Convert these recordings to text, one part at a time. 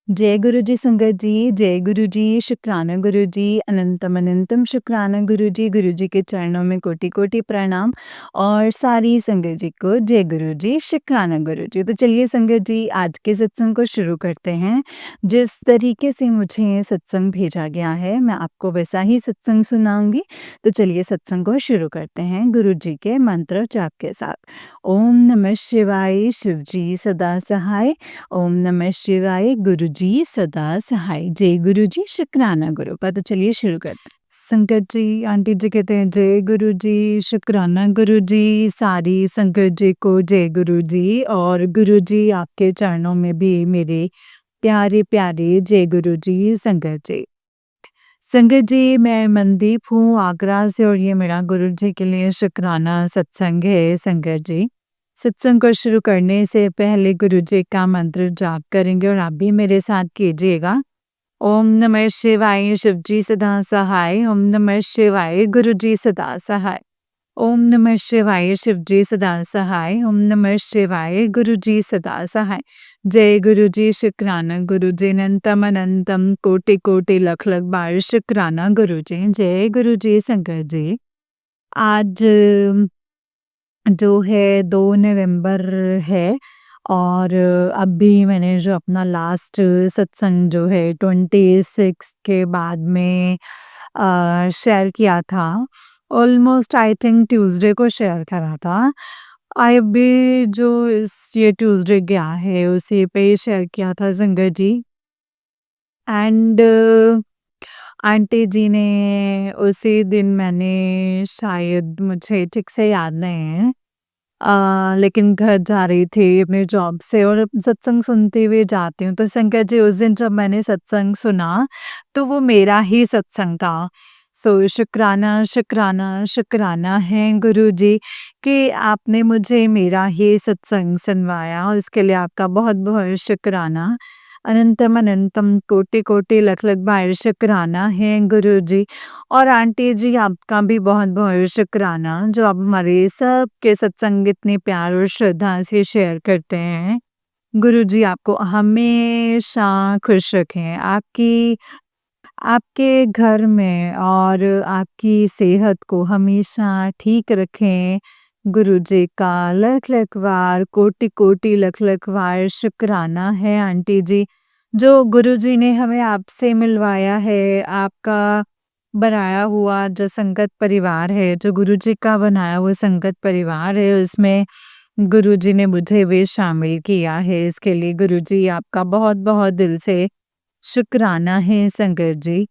जय गुरु जी संगत जी, जय गुरु जी, शुक्राना गुरु जी, अनंतम अनंतम शुक्राना गुरु जी के चरणों में कोटि-कोटि प्रणाम और सारी संगत जी को जय गुरु जी, शुक्राना गुरु जी। तो चलिए संगत जी आज के सत्संग को शुरू करते हैं। जिस तरीके से मुझे सत्संग भेजा गया है, मैं आपको वैसा ही सत्संग सुनाऊँगी। तो चलिए सत्संग को शुरू करते हैं गुरु जी के मंत्र जाप के साथ। ओम नमः शिवाय, शिव जी सदा सहाय। ओम नमः शिवाय, गुरु जी सदा सहाय। जय गुरु जी, शुक्राना गुरु का। तो चलिए शुरू करते हैं। संगत जी, आंटी जी कहते हैं जय गुरु जी, शुक्राना गुरु जी, सारी संगत जी को जय गुरु जी और गुरु जी आपके चरणों में भी मेरे प्यारे-प्यारे जय गुरु जी, संगत जी। संगत जी, मैं मनदीप हूँ आगरा से और ये मेरा गुरु जी के लिए शुक्राना सत्संग है संगत जी। सत्संग को शुरू करने से पहले गुरु जी का मंत्र जाप करेंगे और आप भी मेरे साथ कीजिएगा। ओम नमः शिवाय, शिव जी सदा सहाय। ओम नमः शिवाय, गुरु जी सदा सहाय। ओम नमः शिवाय, शिव जी सदा सहाय। ओम नमः शिवाय, गुरु जी सदा सहाय। जय गुरु जी, शुक्राना गुरु जी, अनंतम अनंतम कोटि कोटि लख लख बार शुक्राना गुरु जी। जय गुरु जी, संगत जी। आज जो है 2 नवंबर है और अभी मैंने जो अपना लास्ट सत्संग जो है 26 के बाद में शेयर किया था। ऑलमोस्ट आई थिंक ट्यूसडे को शेयर करा था। अभी जो ये ट्यूसडे गया है उसी पे ही शेयर किया था संगत जी। एंड आंटी जी ने उसी दिन मैंने शायद मुझे ठीक से याद नहीं है लेकिन घर जा रही थी अपने जॉब से और सत्संग सुनते हुए जाती हूँ। तो संगत जी उस दिन जब मैंने सत्संग सुना, तो वो मेरा ही सत्संग था। सो शुक्राना, शुक्राना, शुक्राना है गुरु जी कि आपने मुझे मेरा ही सत्संग सुनवाया और इसके लिए आपका बहुत-बहुत शुक्राना। अनंतम अनंतम कोटि-कोटि लख-लख बार शुक्राना है गुरु जी। और आंटी जी आपका भी बहुत-बहुत शुक्राना जो आप हमारे सबके सत्संग इतने प्यार और श्रद्धा से शेयर करते हैं। गुरुजी आपको हमेशा खुश रखें। आपकी आपके घर में और आपकी सेहत को हमेशा ठीक रखें। गुरुजी का लख-लख बार, कोटि-कोटि लख-लख बार शुक्राना है आंटी जी। जो गुरुजी ने हमें आपसे मिलवाया है, आपका बनाया हुआ जो संगत परिवार है, जो गुरुजी का बनाया हुआ संगत परिवार है, उसमें गुरुजी ने मुझे भी शामिल किया है। इसके लिए गुरुजी आपका बहुत-बहुत दिल से शुक्राना है संगत जी।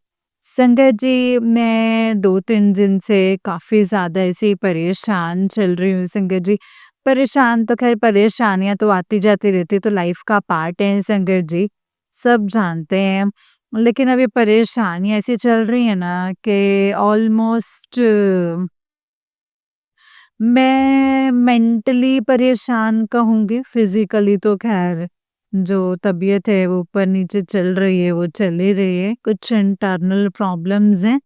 संगत जी, मैं 2-3 दिन से काफ़ी ज़्यादा ऐसे परेशान चल रही हूँ संगत जी। परेशान तो ख़ैर परेशानियाँ तो आती-जाती रहती तो लाइफ़ का पार्ट है संगत जी, सब जानते हैं। लेकिन अब ये परेशानियाँ ऐसी चल रही हैं ना कि ऑलमोस्ट मैं मेंटली परेशान कहूँगी, फिज़िकली तो ख़ैर जो तबीयत है वो ऊपर-नीचे चल रही है, वो चल ही रही है। कुछ इंटरनल प्रॉब्लम्स हैं।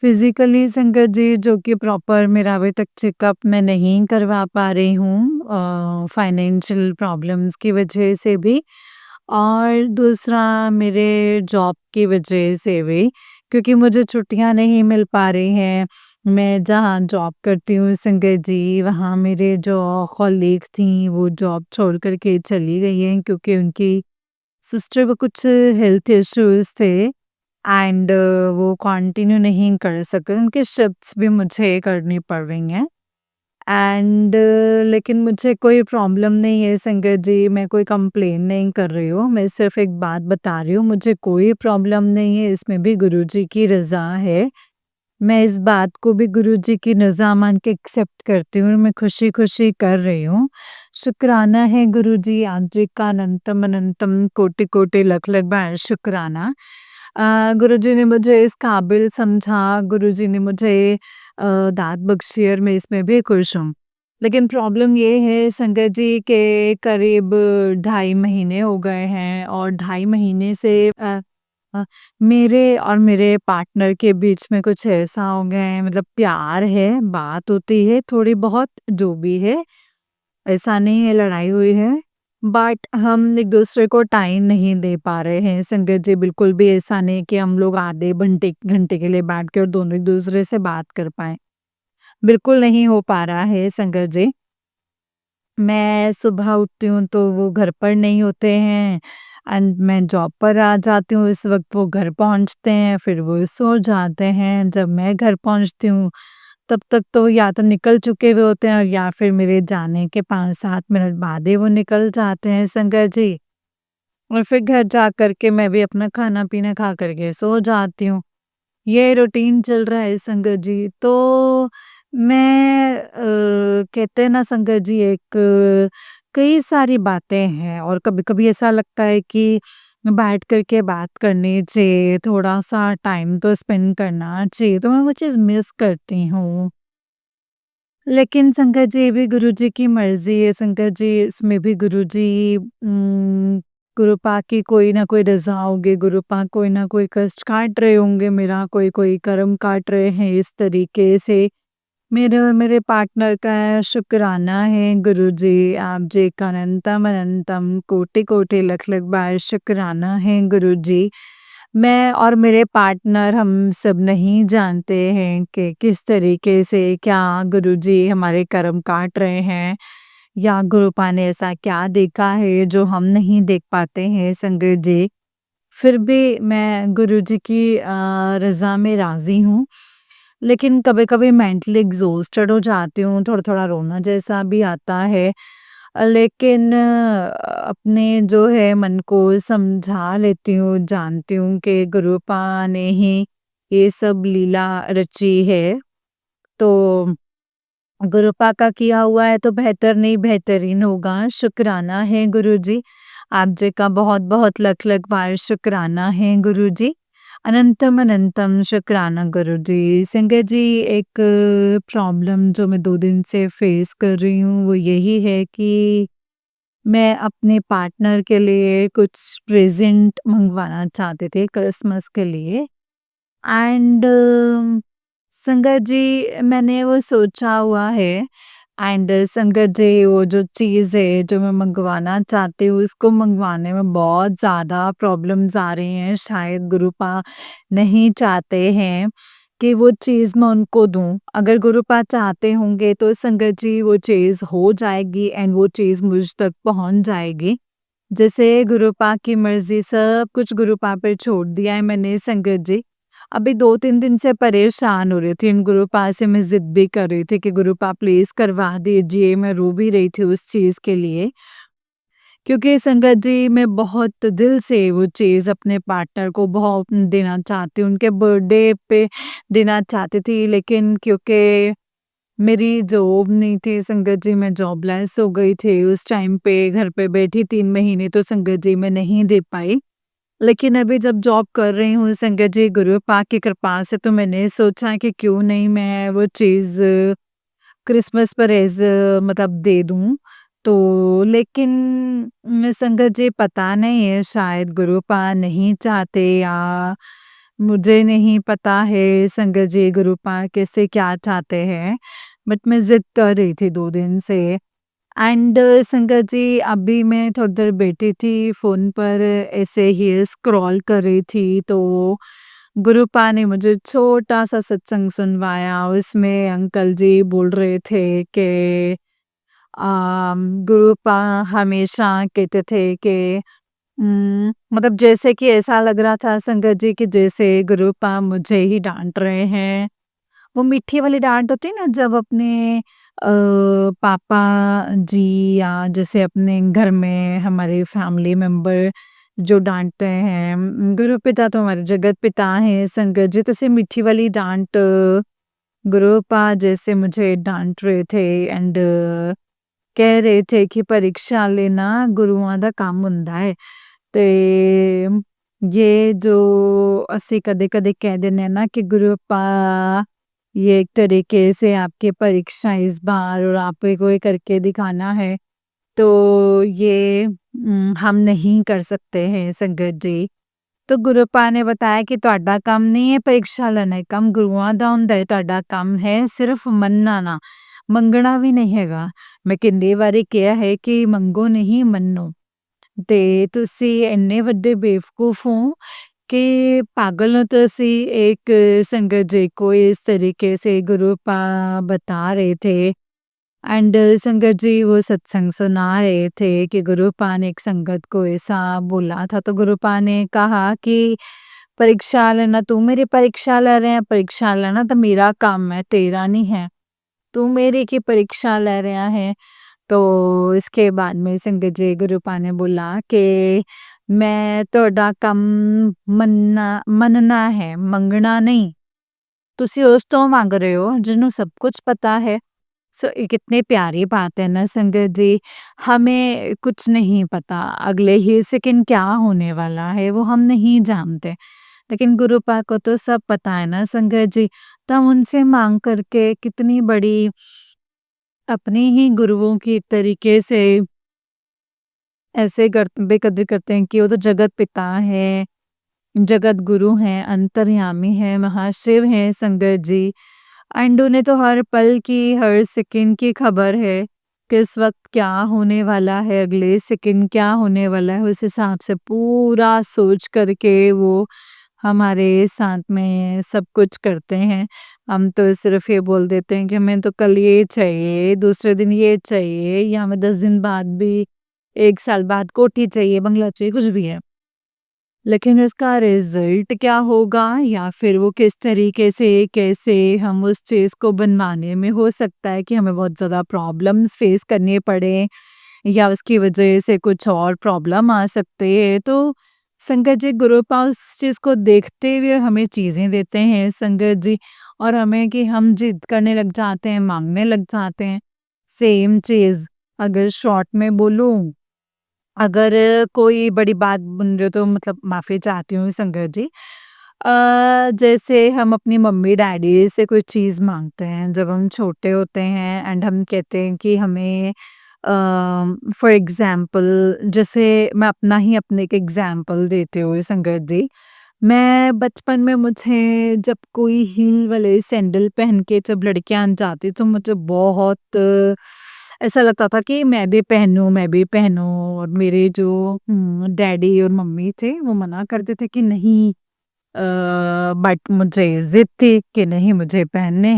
फिज़िकली संगत जी जो कि प्रॉपर मेरा अभी तक चेकअप मैं नहीं करवा पा रही हूँ फाइनेंशियल प्रॉब्लम्स की वजह से भी और दूसरा मेरे जॉब की वजह से भी क्योंकि मुझे छुट्टियाँ नहीं मिल पा रही हैं। मैं जहाँ जॉब करती हूँ संगत जी वहाँ मेरे जो कॉलीग थी वो जॉब छोड़ कर के चली गई हैं क्योंकि उनकी सिस्टर को कुछ हेल्थ इश्यूज़ थे एंड वो कंटिन्यू नहीं कर सके। उनकी शिफ्ट्स भी मुझे करनी पड़ रही हैं एंड लेकिन मुझे कोई प्रॉब्लम नहीं है संगत जी, मैं कोई कंप्लेन नहीं कर रही हूँ। मैं सिर्फ़ एक बात बता रही हूँ, मुझे कोई प्रॉब्लम नहीं है, इसमें भी गुरुजी की रज़ा है। मैं इस बात को भी गुरुजी की रज़ा मान के एक्सेप्ट करती हूँ और मैं खुशी-खुशी कर रही हूँ। शुक्राना है गुरुजी आप जी का अनंतम अनंतम कोटि-कोटि लख-लख बार शुक्राना। गुरुजी ने मुझे इस काबिल समझा, गुरुजी ने मुझे दात बख्शी और मैं इसमें भी खुश हूँ। लेकिन प्रॉब्लम ये है संगत जी के करीब 2.5 महीने हो गए हैं और 2.5 महीने से मेरे और मेरे पार्टनर के बीच में कुछ ऐसा हो गया है मतलब प्यार है, बात होती है थोड़ी बहुत जो भी है, ऐसा नहीं है लड़ाई हुई है। बट हम एक-दूसरे को टाइम नहीं दे पा रहे हैं संगत जी, बिल्कुल भी ऐसा नहीं कि हम लोग आधे घंटे घंटे के लिए बैठ के और दोनों एक-दूसरे से बात कर पाएँ। बिल्कुल नहीं हो पा रहा है संगत जी। मैं सुबह उठती हूँ तो वो घर पर नहीं होते हैं एंड मैं जॉब पर आ जाती हूँ, इस वक़्त वो घर पहुँचते हैं, फिर वो सो जाते हैं। जब मैं घर पहुँचती हूँ, तब तक तो या तो निकल चुके हुए होते हैं और या फिर मेरे जाने के 5-7 मिनट बाद ही वो निकल जाते हैं संगत जी। और फिर घर जा कर के मैं भी अपना खाना-पीना खा कर के सो जाती हूँ। ये रूटीन चल रहा है संगत जी। तो मैं कहते हैं ना संगत जी, एक कई सारी बातें हैं और कभी-कभी ऐसा लगता है कि बैठ कर के बात करनी चाहिए, थोड़ा-सा टाइम तो स्पेंड करना चाहिए, तो मैं वो चीज़ मिस करती हूँ। लेकिन संगत जी, ये भी गुरुजी की मर्ज़ी है संगत जी, इसमें भी गुरुजी गुरु पाक की कोई ना कोई रज़ा होगी, गुरु पाक कोई ना कोई कष्ट काट रहे होंगे मेरा, कोई कर्म काट रहे हैं इस तरीके से। मेरे और मेरे पार्टनर का शुक्राना है गुरुजी, आप जी का अनंतम अनंतम कोटि-कोटि लख-लख बार शुक्राना है गुरुजी। मैं और मेरे पार्टनर हम सब नहीं जानते हैं कि किस तरीके से क्या गुरुजी हमारे कर्म काट रहे हैं या गुरुपा ने ऐसा क्या देखा है जो हम नहीं देख पाते हैं संगत जी। फिर भी मैं गुरुजी की रज़ा में राज़ी हूँ। लेकिन कभी-कभी मेंटली एग्ज़ॉस्टेड हो जाती हूँ, थोड़ा-थोड़ा रोना जैसा भी आता है। लेकिन अपने जो है मन को समझा लेती हूँ, जानती हूँ कि गुरुपा ने ही ये सब लीला रची है। तो गुरुपा का किया हुआ है तो बेहतर नहीं बेहतरीन होगा। शुक्राना है गुरुजी। आप जी का बहुत-बहुत लख-लख बार शुक्राना है गुरुजी। अनंतम अनंतम शुक्राना गुरुजी। संगत जी, एक प्रॉब्लम जो मैं 2 दिन से फेस कर रही हूँ वो यही है कि मैं अपने पार्टनर के लिए कुछ प्रेज़ेंट मँगवाना चाहते थे क्रिसमस के लिए एंड संगत जी, मैंने वो सोचा हुआ है एंड संगत जी, वो जो चीज़ है जो मैं मँगवाना चाहती हूँ उसको मँगवाने में बहुत ज़्यादा प्रॉब्लम्स आ रही हैं। शायद गुरुपा नहीं चाहते हैं कि वो चीज़ मैं उनको दूँ। अगर गुरुपा चाहते होंगे तो संगत जी वो चीज़ हो जाएगी एंड वो चीज़ मुझ तक पहुँच जाएगी। जैसे गुरुपा की मर्ज़ी, सब कुछ गुरुपा पे छोड़ दिया है मैंने संगत जी। अभी 2-3 दिन से परेशान हो रही थी, इन गुरुपा से मैं ज़िद भी कर रही थी कि गुरुपा प्लीज़ करवा दीजिए, मैं रो भी रही थी उस चीज़ के लिए। क्योंकि संगत जी, मैं बहुत दिल से वो चीज़ अपने पार्टनर को बहुत देना चाहती हूँ, उनके बर्थडे पे देना चाहती थी, लेकिन क्योंकि मेरी जॉब नहीं थी संगत जी, मैं जॉबलेस हो गई थी उस टाइम पे, घर पे बैठी 3 महीने तो संगत जी मैं नहीं दे पाई। लेकिन अभी जब जॉब कर रही हूँ संगत जी, गुरु पाक की कृपा से, तो मैंने सोचा कि क्यों नहीं मैं वो चीज़ क्रिसमस पर मतलब दे दूँ। तो लेकिन संगत जी, पता नहीं है, शायद गुरुपा नहीं चाहते या मुझे नहीं पता है संगत जी गुरुपा कैसे क्या चाहते हैं। बट मैं ज़िद कर रही थी 2 दिन से एंड संगत जी, अभी मैं थोड़ी देर बैठी थी फ़ोन पर ऐसे ही स्क्रॉल कर रही थी तो गुरुपा ने मुझे छोटा-सा सत्संग सुनवाया। उसमें अंकल जी बोल रहे थे कि गुरुपा हमेशा कहते थे कि मतलब जैसे कि ऐसा लग रहा था संगत जी कि जैसे गुरुपा मुझे ही डाँट रहे हैं। वो मीठी वाली डाँट होती है ना, जब अपने पापा जी या जैसे अपने घर में हमारे फैमिली मेंबर जो डाँटते हैं, गुरु-पिता तो हमारे जगत पिता हैं संगत जी, तो ऐसे मीठी वाली डाँट गुरुपा जैसे मुझे डाँट रहे थे एंड कह रहे थे कि परीक्षा लेना गुरुआं ਦਾ ਕੰਮ ਹੁੰਦਾ ਹੈ। ਤੇ ये जो ਅਸੀਂ कदे-कदे कह देने हैं ना कि गुरुपा ये एक तरीके से आपकी परीक्षा इस बार और आपको ये करके दिखाना है, तो ये हम नहीं कर सकते हैं संगत जी। तो ਗੁਰੂਪਾ ਨੇ बताया कि ਤੁਹਾਡਾ ਕੰਮ नहीं है परीक्षा लेना, ਕੰਮ ਗੁਰੂਆਂ ਦਾ ਹੁੰਦਾ ਹੈ, ਤੁਹਾਡਾ ਕੰਮ है सिर्फ ਮੰਨਣਾ ना। ਮੰਗਣਾ ਵੀ ਨਹੀਂ ਹੈਗਾ। ਮੈਂ ਕਿੰਨੀ ਵਾਰੀ ਕਿਹਾ ਹੈ ਕਿ ਮੰਗੋ ਨਹੀਂ ਮੰਨੋ। ਤੇ ਤੁਸੀਂ ਇੰਨੇ ਵੱਡੇ ਬੇਵਕੂਫ ਹੋ कि पागल हो तुसी। एक संगत जी को इस तरीके से गुरुपा बता रहे थे एंड संगत जी वो सत्संग सुना रहे थे कि गुरुपा ने एक संगत को ऐसा बोला था, तो गुरुपा ने कहा कि परीक्षा लेना, तू मेरी परीक्षा ले रहे हैं, परीक्षा लेना तो मेरा काम है, तेरा नहीं है। तू मेरी की परीक्षा ले रहा है। तो इसके बाद में संगत जी गुरुपा ने बोला कि मैं ਤੁਹਾਡਾ ਕੰਮ ਮੰਨਣਾ ਹੈ, ਮੰਗਣਾ नहीं। ਤੁਸੀਂ ਉਸ ਤੋਂ ਮੰਗ ਰਹੇ ਹੋ ਜਿਹਨੂੰ सब कुछ पता है। सो ये कितनी प्यारी बात है ना संगत जी। हमें कुछ नहीं पता अगले ही सेकंड क्या होने वाला है, वो हम नहीं जानते, लेकिन गुरुपा को तो सब पता है ना संगत जी। तो हम उनसे मांग करके कितनी बड़ी अपनी ही गुरुओं की तरीके से ऐसे बेकदरी करते हैं कि वो तो जगत पिता है, जगत गुरु हैं, अंतर्यामी हैं, महाशिव हैं संगत जी। एंड उन्हें तो हर पल की, हर सेकंड की खबर है, किस वक़्त क्या होने वाला है, अगले सेकंड क्या होने वाला है, उस हिसाब से पूरा सोच करके वो हमारे साथ में सब कुछ करते हैं। हम तो सिर्फ़ ये बोल देते हैं कि हमें तो कल ये चाहिए, दूसरे दिन ये चाहिए, या हमें 10 दिन बाद भी, 1 साल बाद कोठी चाहिए, बंगला चाहिए, कुछ भी है। लेकिन उसका रिज़ल्ट क्या होगा या फिर वो किस तरीके से, कैसे हम उस चीज़ को बनवाने में, हो सकता है कि हमें बहुत ज़्यादा प्रॉब्लम्स फ़ेस करने पड़े या उसकी वजह से कुछ और प्रॉब्लम आ सकते हैं। तो संगत जी गुरुपा उस चीज़ को देखते हुए हमें चीज़ें देते हैं संगत जी, और हमें कि हम ज़िद करने लग जाते हैं, माँगने लग जाते हैं। सेम चीज़ अगर शॉर्ट में बोलूँ, अगर कोई बड़ी बात बन रही हो तो मतलब माफ़ी चाहती हूँ संगत जी। जैसे हम अपनी मम्मी-डैडी से कोई चीज़ माँगते हैं जब हम छोटे होते हैं एंड हम कहते हैं कि हमें फॉर एग्ज़ाम्पल, जैसे मैं अपने एक एग्ज़ाम्पल देती हूँ संगत जी। मैं बचपन में, मुझे जब कोई हील वाले सैंडल पहन के जब लड़कियाँ जाती तो मुझे बहुत ऐसा लगता था कि मैं भी पहनूँ। और मेरे जो डैडी और मम्मी थे वो मना करते थे कि नहीं, बट मुझे ज़िद थी कि नहीं, मुझे पहनने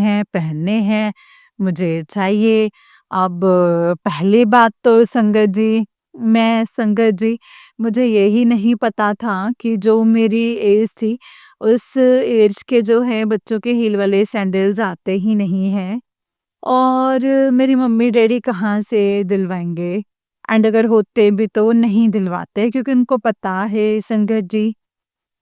हैं, मुझे चाहिए। अब पहली बात तो संगत जी मुझे यही नहीं पता था कि जो मेरी एज थी, उस एज के जो है बच्चों के हील वाले सैंडल्स आते ही नहीं हैं। और मेरी मम्मी-डैडी कहाँ से दिलवाएँगे? एंड अगर होते भी तो वो नहीं दिलवाते क्योंकि उनको पता है संगत जी।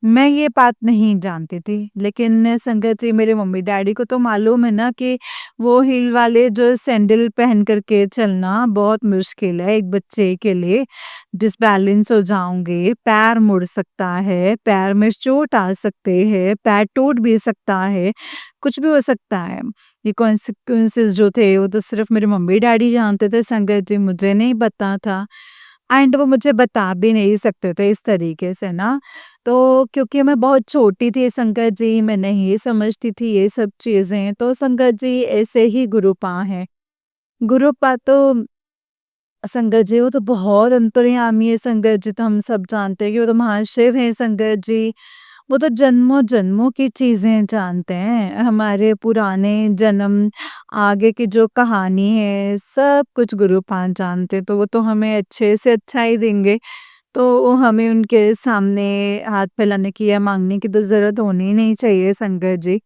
मैं ये बात नहीं जानती थी, लेकिन संगत जी मेरे मम्मी-डैडी को तो मालूम है ना कि वो हील वाले जो सैंडल पहन कर के चलना बहुत मुश्किल है एक बच्चे के लिए। डिसबैलेंस हो जाओगे, पैर मुड़ सकता है, पैर में चोट आ सकते हैं, पैर टूट भी सकता है, कुछ भी हो सकता है। ये कॉन्सिक्वेंसेस जो थे वो तो सिर्फ़ मेरे मम्मी-डैडी जानते थे संगत जी, मुझे नहीं पता था। एंड वो मुझे बता भी नहीं सकते थे इस तरीके से ना। तो क्योंकि मैं बहुत छोटी थी संगत जी, मैं नहीं समझती थी ये सब चीज़ें, तो संगत जी ऐसे ही गुरुपा हैं। गुरुपा तो संगत जी वो तो बहुत अंतर्यामी है संगत जी, तो हम सब जानते हैं कि वो तो महाशिव हैं संगत जी। वो तो जन्मों-जन्मों की चीज़ें जानते हैं, हमारे पुराने जन्म, आगे की जो कहानी है, सब कुछ गुरुपान जानते हैं, तो वो तो हमें अच्छे से अच्छा ही देंगे। तो हमें उनके सामने हाथ फैलाने की या माँगने की तो ज़रूरत होनी ही नहीं चाहिए संगत जी।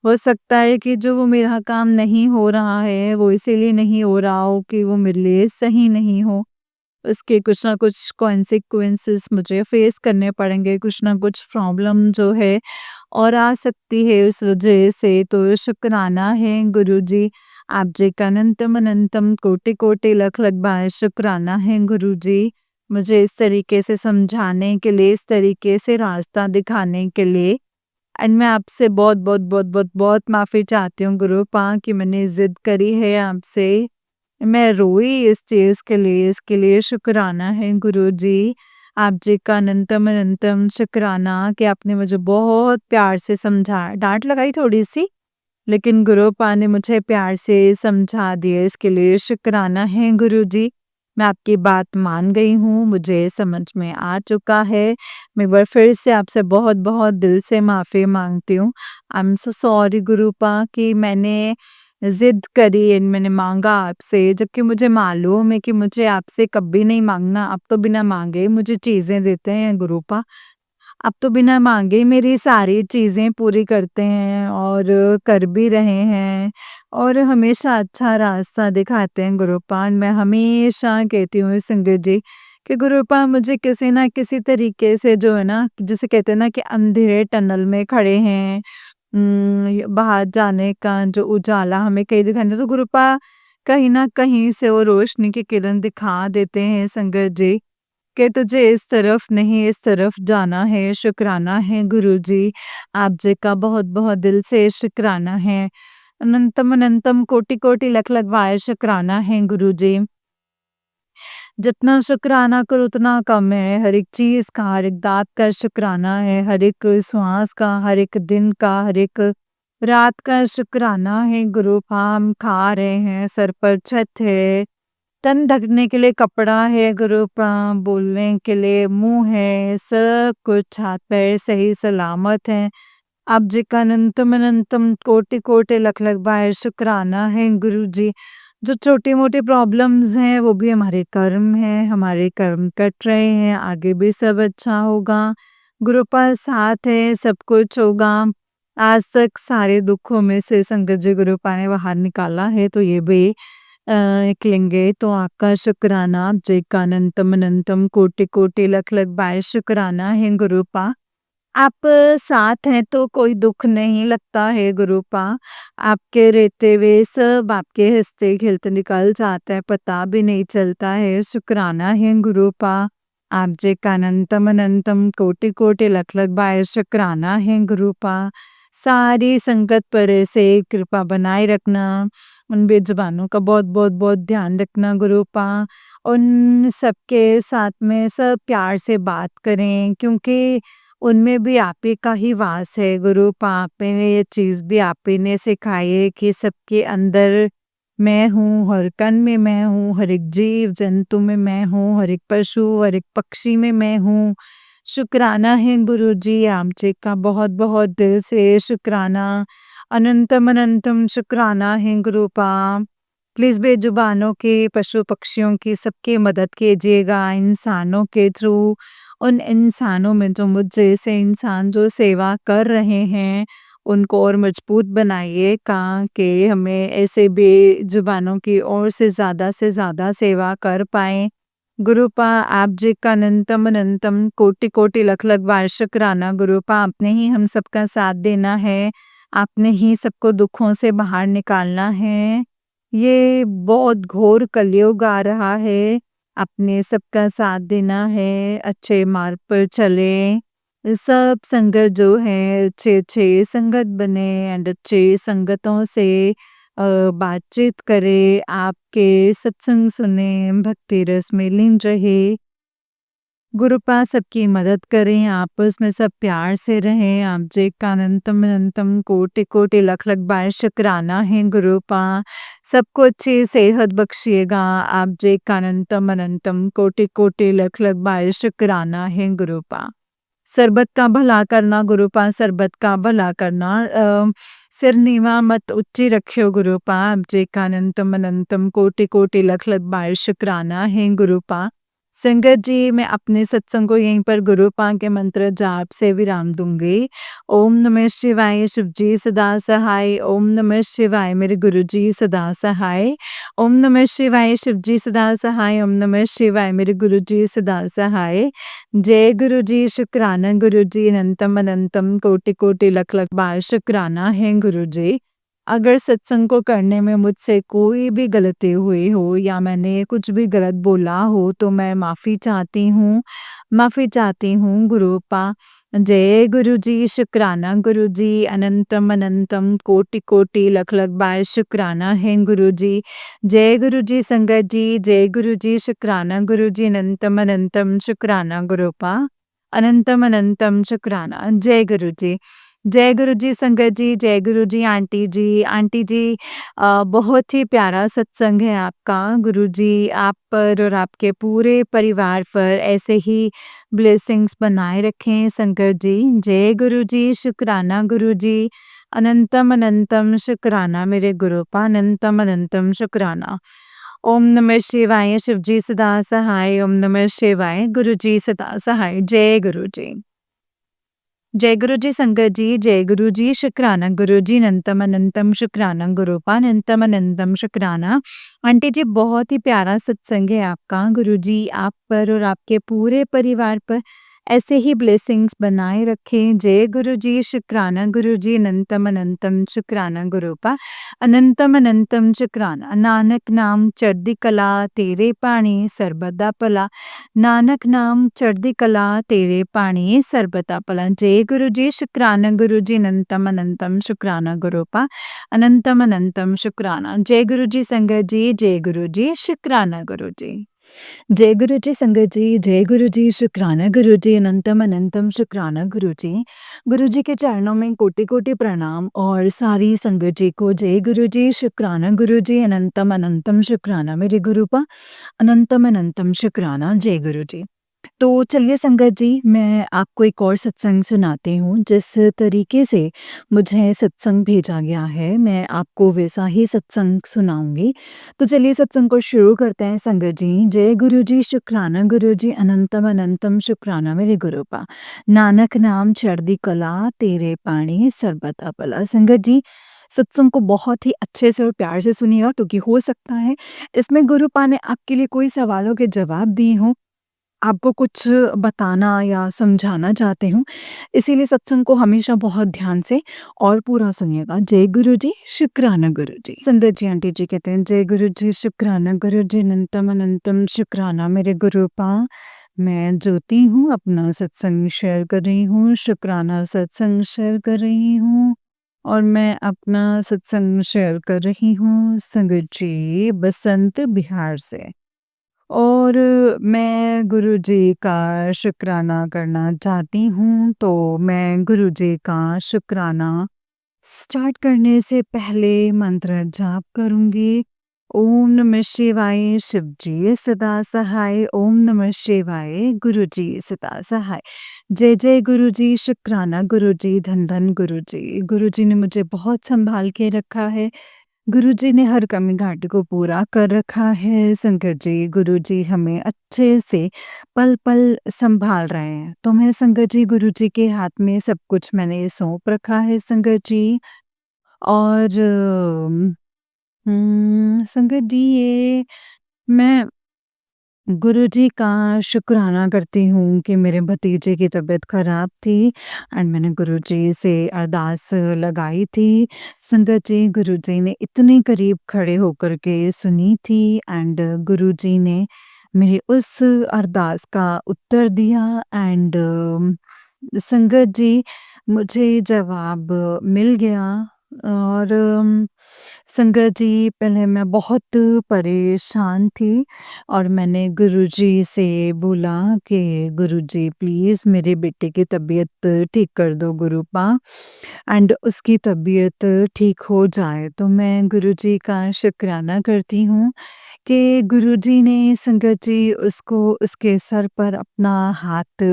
हो सकता है कि जो वो मेरा काम नहीं हो रहा है, वो इसीलिए नहीं हो रहा हो कि वो मेरे लिए सही नहीं हो। उसके कुछ ना कुछ कॉन्सिक्वेंसेस मुझे फेस करने पड़ेंगे, कुछ ना कुछ प्रॉब्लम जो है और आ सकती है उस वजह से। तो शुक्राना है गुरुजी, आप जी का अनंतम अनंतम कोटि कोटि लख लख बार शुक्राना है गुरुजी। मुझे इस तरीके से समझाने के लिए, इस तरीके से रास्ता दिखाने के लिए। एंड मैं आपसे बहुत बहुत बहुत बहुत बहुत माफ़ी चाहती हूँ गुरुपा कि मैंने ज़िद करी है आपसे। मैं रोई इस चीज़ के लिए, इसके लिए शुक्राना है गुरुजी। आप जी का अनंतम अनंतम शुक्राना कि आपने मुझे बहुत प्यार से समझाया। डाँट लगाई थोड़ी-सी, लेकिन गुरुपा ने मुझे प्यार से समझा दिया, इसके लिए शुक्राना है गुरुजी। मैं आपकी बात मान गई हूँ, मुझे समझ में आ चुका है। मैं एक बार फिर से आपसे बहुत-बहुत दिल से माफ़ी माँगती हूँ। आई एम सो सॉरी गुरुपा कि मैंने ज़िद करी एंड मैंने माँगा आपसे, जबकि मुझे मालूम है कि मुझे आपसे कभी नहीं माँगना। आप तो बिना माँगे ही मुझे चीज़ें देते हैं गुरुपा। आप तो बिना माँगे ही मेरी सारी चीज़ें पूरी करते हैं और कर भी रहे हैं और हमेशा अच्छा रास्ता दिखाते हैं गुरुपान। मैं हमेशा कहती हूँ संगत जी कि गुरुपा मुझे किसी ना किसी तरीके से जो है ना, जिसे कहते हैं ना कि अंधेरे टनल में खड़े हैं, बाहर जाने का जो उजाला हमें कहीं दिखाई नहीं, तो गुरुपा कहीं ना कहीं से वो रोशनी की किरण दिखा देते हैं संगत जी कि तुझे इस तरफ नहीं इस तरफ जाना है। शुक्राना है गुरुजी, आप जी का बहुत-बहुत दिल से शुक्राना है। अनंतम अनंतम कोटि-कोटि लख-लख बार शुक्राना है गुरुजी। जितना शुक्राना करो उतना कम है, हर एक चीज़ का, हर एक दात का शुक्राना है, हर एक श्वास का, हर एक दिन का, हर एक रात का शुक्राना है। गुरु हम खा रहे हैं, सर पर छत है, तन ढकने के लिए कपड़ा है गुरु, बोलने के लिए मुंह है, सब कुछ हाथ पैर सही सलामत है। आप जी का अनंतम अनंतम कोटि कोटि लख लख बार शुक्राना है गुरु जी। जो छोटी मोटी प्रॉब्लम्स हैं वो भी हमारे कर्म है, हमारे कर्म कट रहे हैं, आगे भी सब अच्छा होगा। गुरु पास साथ है, सब कुछ होगा। आज तक सारे दुखों में से संगत जी गुरु पा ने बाहर निकाला है, तो ये भी निकलेंगे। तो आपका शुक्राना, आप जी का अनंतम अनंतम कोटि कोटि लख लख बार शुक्राना है गुरुपा। आप साथ हैं तो कोई दुख नहीं लगता है गुरुपा। आपके रहते हुए सब आपके हँसते-खेलते निकल जाता है, पता भी नहीं चलता है। शुक्राना है गुरुपा। आप जी का अनंतम अनंतम कोटि-कोटि लख-लख बार शुक्राना है गुरुपा। सारी संगत पर ऐसे कृपा बनाए रखना, उन बेजुबानों का बहुत-बहुत बहुत ध्यान रखना गुरुपा। उन सबके साथ में सब प्यार से बात करें, क्योंकि उनमें भी आप ही का ही वास है गुरु। आप ने ये चीज़ भी आप ही ने सिखाई है कि सबके अंदर मैं हूँ, हर कण में मैं हूँ, हर एक जीव जंतु में मैं हूँ, हर एक पशु, हर एक पक्षी में मैं हूँ। शुक्राना है गुरुजी, आप जी का बहुत-बहुत दिल से शुक्राना, अनंतम अनंतम शुक्राना है गुरुपा। प्लीज़ बेजुबानों की, पशु-पक्षियों की सबकी मदद कीजिएगा, इंसानों के थ्रू। उन इंसानों में जो मुझ जैसे इंसान जो सेवा कर रहे हैं, उनको और मजबूत बनाइएगा कि हमें ऐसे बेजुबानों की और से ज़्यादा सेवा कर पाएँ। गुरुपा आप जी का अनंतम अनंतम कोटि-कोटि लख-लख बार शुक्राना गुरुपा, आपने ही हम सबका साथ देना है, आपने ही सबको दुखों से बाहर निकालना है। ये बहुत घोर कलयुग आ रहा है, आपने सबका साथ देना है, अच्छे मार्ग पर चलें। सब संगत जो है अच्छे-अच्छे संगत बने एंड अच्छे संगतों से बातचीत करें, आपके सत्संग सुने, भक्ति रस में लीन रहे। गुरु पास सबकी मदद करें, आपस में सब प्यार से रहें। आप जी का अनंतम अनंतम कोटि कोटि लख लख बार शुक्राना है गुरु पा। सबको अच्छी सेहत बख्शिएगा। आप जी का अनंतम अनंतम कोटि कोटि लख लख बार शुक्राना है गुरु पा। सरबत का भला करना गुरु पा, सरबत का भला करना। सिर नीवा मत ऊंची रखियो गुरु पा। आप जी का अनंतम अनंतम कोटि कोटि लख लख बार शुक्राना है गुरु पा। संगत जी, मैं अपने सत्संग को यहीं पर गुरु पा के मंत्र जाप से विराम दूंगी। ओम नमः शिवाय, शिव जी सदा सहाय। ओम नमः शिवाय, मेरे गुरु जी सदा सहाय। ओम नमः शिवाय, शिव जी सदा सहाय। ओम नमः शिवाय, मेरे गुरु जी सदा सहाय। जय गुरु जी, शुक्राना गुरु जी, अनंतम अनंतम कोटि कोटि लख लख बार शुक्राना है गुरु जी। अगर सत्संग को करने में मुझसे कोई भी गलती हुई हो या मैंने कुछ भी गलत बोला हो तो मैं माफ़ी चाहती हूँ गुरुपा। जय गुरु जी, शुक्राना गुरु जी, अनंतम अनंतम कोटि कोटि लख लख बार शुक्राना है गुरु जी। जय गुरु जी संगत जी, जय गुरु जी, शुक्राना गुरु जी, अनंतम अनंतम शुक्राना गुरुपा। अनंतम अनंतम शुक्राना। जय गुरु जी। जय गुरु जी संगत जी, जय गुरु जी आंटी जी। आंटी जी बहुत ही प्यारा सत्संग है आपका। गुरु जी आप पर और आपके पूरे परिवार पर ऐसे ही ब्लेसिंग्स बनाए रखें संगत जी। जय गुरु जी, शुक्राना गुरु जी। अनंतम अनंतम शुक्राना मेरे गुरुपा, अनंतम अनंतम शुक्राना। ओम नमः शिवाय, शिव जी सदा सहाय। ओम नमः शिवाय, गुरु जी सदा सहाय। जय गुरु जी। जय गुरु जी संगत जी, जय गुरु जी, शुक्राना गुरु जी, अनंतम अनंतम शुक्राना गुरुपा, अनंतम अनंतम शुक्राना। आंटी जी बहुत ही प्यारा सत्संग है आपका। गुरु जी आप पर और आपके पूरे परिवार पर ऐसे ही ब्लेसिंग्स बनाए रखें। जय गुरु जी, शुक्राना गुरु जी, अनंतम अनंतम शुक्राना गुरुपा, अनंतम अनंतम शुक्राना। नानक नाम चढ़दी कला तेरे पाणी सरबत भला, नानक नाम चढ़दी कला तेरे पाणी सरबता भला। जय गुरु जी, शुक्राना गुरु जी, अनंतम अनंतम शुक्राना गुरुपा, अनंतम अनंतम शुक्राना। जय गुरु जी संगत जी, जय गुरु जी, शुक्राना गुरु जी। जय गुरु जी संगत जी, जय गुरु जी, शुक्राना गुरु जी, अनंतम अनंतम शुक्राना गुरु जी। गुरु जी के चरणों में कोटि कोटि प्रणाम और सारी संगत जी को जय गुरु जी, शुक्राना गुरु जी, अनंतम अनंतम शुक्राना मेरे गुरुपा, अनंतम अनंतम शुक्राना। जय गुरु जी। तो चलिए संगत जी, मैं आपको एक और सत्संग सुनाती हूँ। जिस तरीके से मुझे सत्संग भेजा गया है, मैं आपको वैसा ही सत्संग सुनाऊँगी। तो चलिए सत्संग को शुरू करते हैं संगत जी। जय गुरु जी, शुक्राना गुरु जी, अनंतम अनंतम शुक्राना मेरे गुरुपा। नानक नाम चढ़दी कला, तेरे पाणी सरबता भला। संगत जी, सत्संग को बहुत ही अच्छे से और प्यार से सुनिएगा, क्योंकि हो सकता है इसमें गुरुपा ने आपके लिए कोई सवालों के जवाब दिए हों, आपको कुछ बताना या समझाना चाहते हूँ, इसीलिए सत्संग को हमेशा बहुत ध्यान से और पूरा सुनिएगा। जय गुरु जी, शुक्राना गुरु जी। संदर जी आंटी जी कहते हैं, जय गुरु जी, शुक्राना गुरु जी, अनंतम अनंतम शुक्राना मेरे गुरुपा। मैं ज्योति हूँ, अपना सत्संग शेयर कर रही हूँ, शुक्राना सत्संग शेयर कर रही हूँ और मैं अपना सत्संग शेयर कर रही हूँ संगत जी बसंत बिहार से। और मैं गुरुजी का शुक्राना करना चाहती हूँ, तो मैं गुरुजी का शुक्राना स्टार्ट करने से पहले मंत्र जाप करूँगी। ओम नमः शिवाय, शिव जी सदा सहाय। ओम नमः शिवाय, गुरु जी सदा सहाय। जय जय गुरु जी, शुक्राना गुरु जी, धन धन गुरु जी। गुरु जी ने मुझे बहुत संभाल के रखा है। गुरुजी ने हर कमी घाटे को पूरा कर रखा है संगत जी। गुरुजी हमें अच्छे से पल-पल सँभाल रहे हैं। तो मैं संगत जी गुरुजी के हाथ में सब कुछ मैंने सौंप रखा है संगत जी। और संगत जी ये मैं गुरुजी का शुक्राना करती हूँ कि मेरे भतीजे की तबीयत ख़राब थी एंड मैंने गुरुजी से अरदास लगाई थी। संगत जी गुरुजी ने इतने करीब खड़े होकर के सुनी थी एंड गुरुजी ने मेरी उस अरदास का उत्तर दिया एंड संगत जी मुझे जवाब मिल गया। और संगत जी पहले मैं बहुत परेशान थी और मैंने गुरुजी से बोला कि गुरुजी प्लीज़ मेरे बेटे की तबीयत ठीक कर दो गुरुपा एंड उसकी तबीयत ठीक हो जाए। तो मैं गुरुजी का शुक्राना करती हूँ कि गुरुजी ने संगत जी उसको उसके सर पर अपना हाथ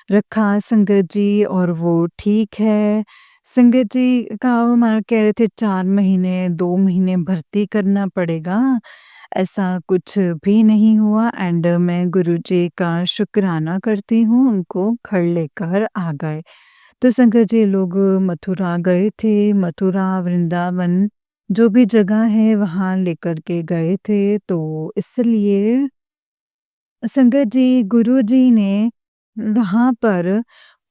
रखा संगत जी और वो ठीक है। संगत जी का वो मानो कह रहे थे 4 महीने, 2 महीने भर्ती करना पड़ेगा, ऐसा कुछ भी नहीं हुआ एंड मैं गुरुजी का शुक्राना करती हूँ, उनको घर लेकर आ गए। तो संगत जी लोग मथुरा गए थे, मथुरा, वृंदावन जो भी जगह है वहाँ लेकर के गए थे, तो इसलिए संगत जी गुरुजी ने वहाँ पर